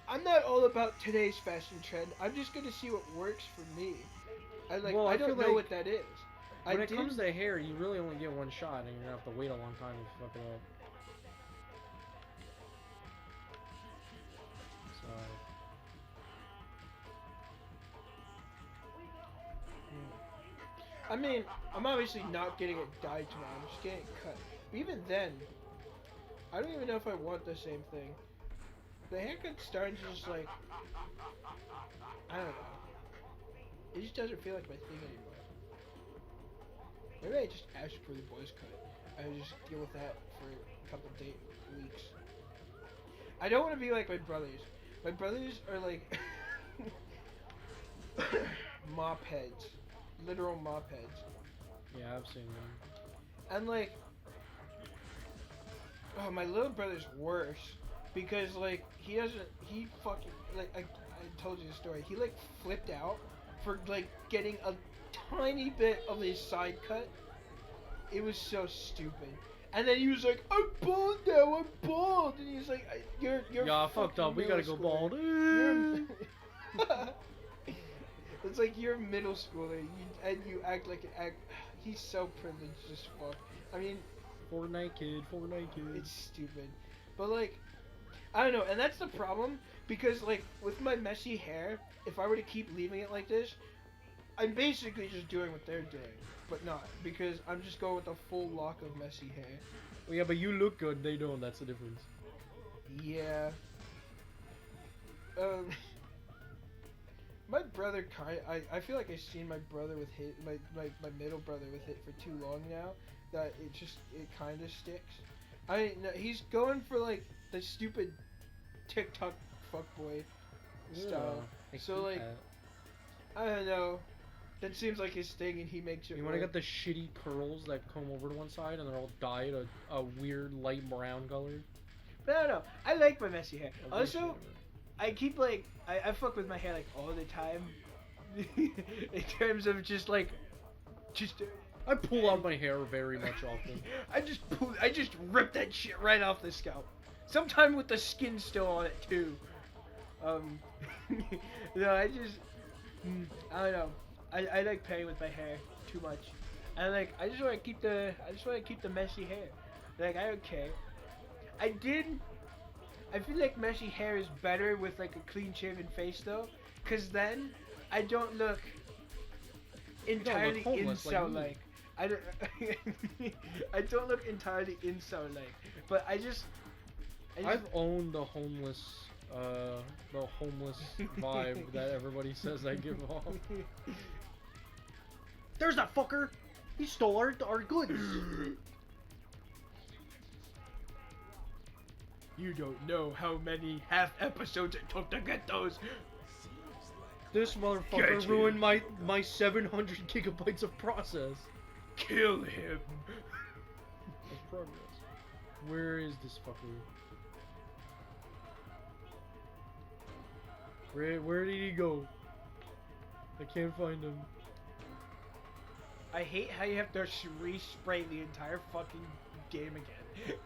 I'm not all about today's fashion trend. I'm just gonna see what works for me. Well, I I don't feel know like what that is. When I it comes did- to hair, you really only get one shot, and you're gonna have to wait a long time to fuck it up. So I mean, I'm obviously not getting it dyed tomorrow. I'm just getting it cut. But even then, I don't even know if I want the same thing. The haircut's starting to just like, I don't know. It just doesn't feel like my thing anymore. Maybe I just ask for the boys cut. I just deal with that for a couple weeks. I don't want to be like my brothers. My brothers are like mop heads, literal mop heads. Yeah, I've seen them. And like, oh, my little brother's worse because like he fucking like I told you the story. He like flipped out for like getting a tiny bit of his side cut. It was so stupid. And then he was like, "I'm bald now. I'm bald." And he's like, "You're Yeah, I fucked up. We gotta go bald." You're it's like you're a middle schooler, and you act like He's so privileged as fuck. I mean, Fortnite kid. it's stupid, but like, I don't know, and that's the problem because like with my messy hair, if I were to keep leaving it like this, I'm basically just doing what they're doing, but not because I'm just going with a full lock of messy hair. Well, yeah, but you look good. They don't. That's the difference. Yeah. My brother I feel like I've seen my brother with my middle brother with it for too long now that it kind of sticks. He's going for like the stupid TikTok fuckboy style. Yeah, So like I don't know. That seems like his thing, and he makes it. You want to get the shitty curls that come over to one side and they're all dyed a weird light brown color? But I don't know. I like my messy hair. Also, I keep like I fuck with my hair like all the time. In terms of just I pull out my hair very much often. I just rip that shit right off the scalp. Sometimes with the skin still on it too. No, I don't know. I like playing with my hair too much. And like I just want to keep the messy hair. Like I don't care. I feel like messy hair is better with like a clean shaven face though, cause then I don't look entirely incel like. I don't I don't look entirely incel like, but I've owned the homeless vibe that everybody says I give off. There's that fucker! He stole our goods! You don't know how many half episodes it took to get those. This motherfucker ruined my 700 gigabytes of process. Kill him. That's progress. Where is this fucker? Where did he go? I can't find him. I hate how you have to respray the entire fucking game again.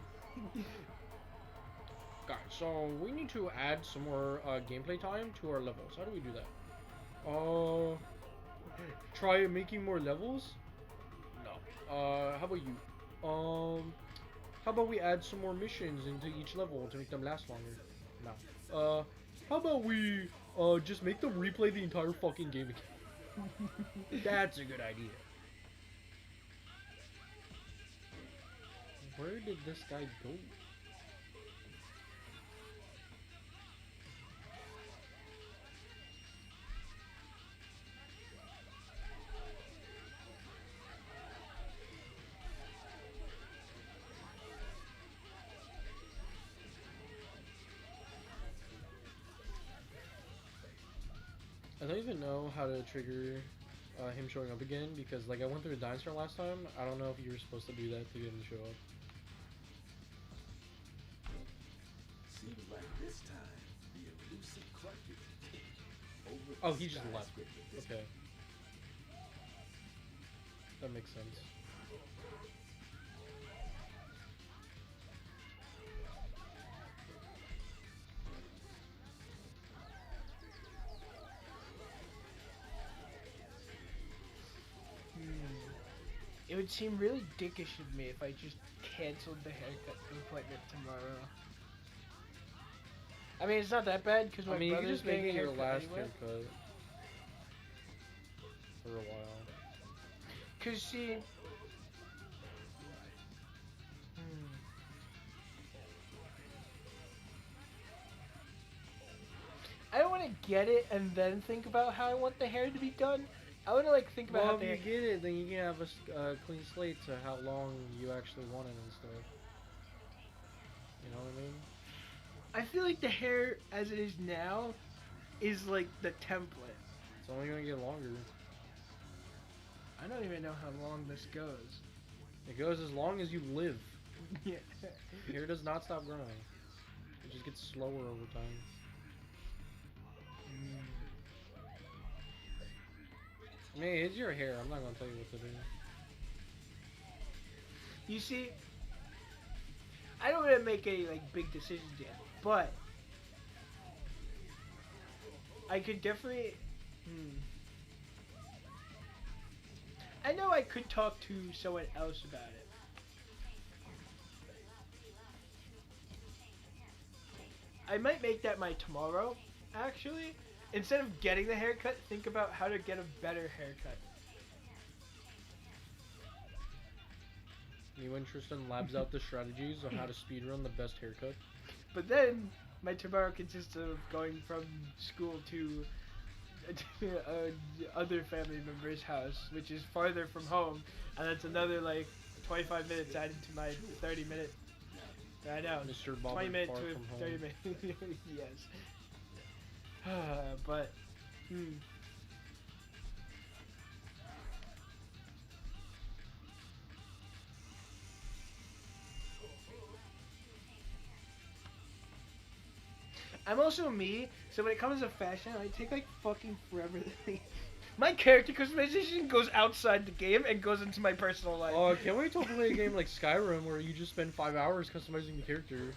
Guys, so we need to add some more gameplay time to our levels. How do we do that? Try making more levels? No. How about you? How about we add some more missions into each level to make them last longer? No. How about we just make them replay the entire fucking game again? That's a good idea. Where did this guy go? I don't even know how to trigger him showing up again because like I went through a dinosaur last time. I don't know if you were supposed to do that to get him to show up. Seems like this time the elusive Clark is king over Oh, the he just left. skyscraper. Okay. That makes sense. It would seem really dickish of me if I just canceled the haircut appointment tomorrow. I mean, it's not that bad because my I mean, you can brother's just make getting it a your haircut last anyway. haircut for a while. Cause see, I don't want to get it and then think about how I want the hair to be done. I want to like think about Well, how if the you hair. get it, then you can have a clean slate to how long you actually want it and stuff. You know what I mean? I feel like the hair as it is now is like the template. It's only gonna get longer. I don't even know how long this goes. It goes as long as you live. Yeah. Hair does not stop growing. It just gets slower over time. I mean, it's your hair. I'm not gonna tell you what to do. You see, I don't want to make any like big decisions yet, but I could definitely. I know I could talk to someone else about it. I might make that my tomorrow, actually. Instead of getting the haircut, think about how to get a better haircut. You interested in labs out the strategies on how to speedrun the best haircut? But then, my tomorrow consists of going from school to other family member's house, which is farther from home, and that's another like 25 minutes added to my 30 minute. I know. Mr. Bob 20 minutes far to from 30 home. minutes. Yes. But, I'm also me, so when it comes to fashion, I take like fucking forever. My character customization goes outside the game and goes into my personal life. Oh, can't wait to play a game like Skyrim where you just spend 5 hours customizing the character.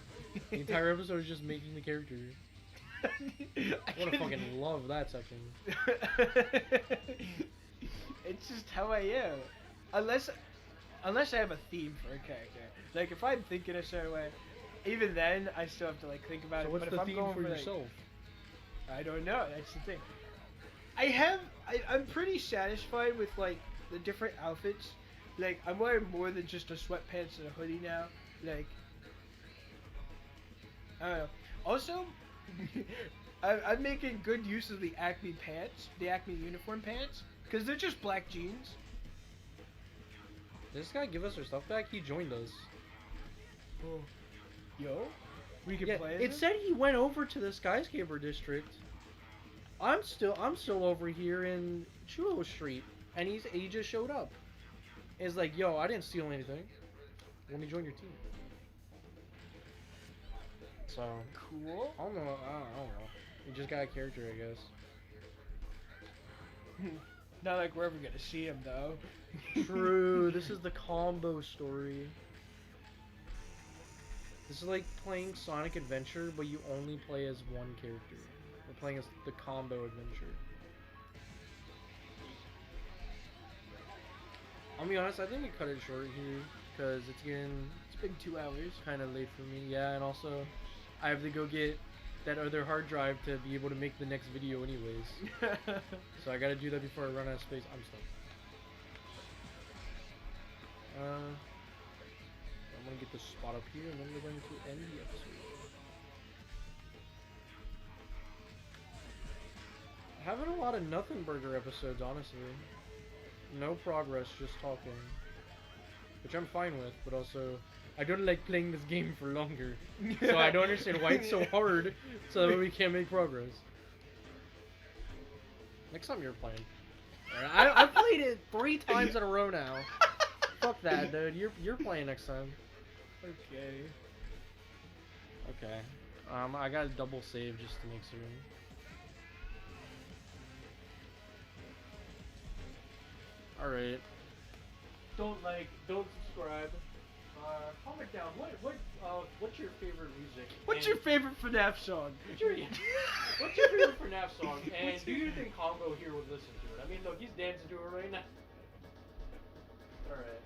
The entire episode is just making the character. I would fucking love that section. It's just how I am. Unless I have a theme for a character. Like if I'm thinking a certain way, even then I still have to like think about So it. what's But the if I'm theme going for like, yourself? I don't know. That's the thing. I'm pretty satisfied with like the different outfits. Like I'm wearing more than just a sweatpants and a hoodie now. Like I don't know. Also, I'm making good use of the Acme pants, the Acme uniform pants, because they're just black jeans. Did this guy give us our stuff back? He joined us. Oh. Yo, we can Yeah, play it said he went over to the Skyscaper district. I'm still over here in Chulo Street, and he just showed up. It's like, yo, I didn't steal anything. Let me join your team. So Cool. I don't know. You just got a character, I guess. Not like we're ever gonna see him though. True. This is the combo story. This is like playing Sonic Adventure, but you only play as one character. We're playing as the combo adventure. I'll be honest, I think we cut it short here because it's getting It's been 2 hours. kind of late for me. Yeah, and also I have to go get that other hard drive to be able to make the next video anyways. So I gotta do that before I run out of space. I'm stuck. I'm gonna get this spot up here and then we're going to end the episode. Having a lot of nothing burger episodes, honestly. No progress, just talking. Which I'm fine with, but also I don't like playing this game for longer. So I don't understand why it's so hard so that we can't make progress. Next time you're playing. I've played it 3 times in a row now. Fuck that, dude. You're playing next time. Okay. Okay. I got a double save just to make certain. Alright. Don't subscribe. Comment down. What's your favorite music? What's your favorite FNAF song? What's your favorite FNAF song? And do you think Combo here would listen to it? I mean, look, he's dancing to it right now. Alright.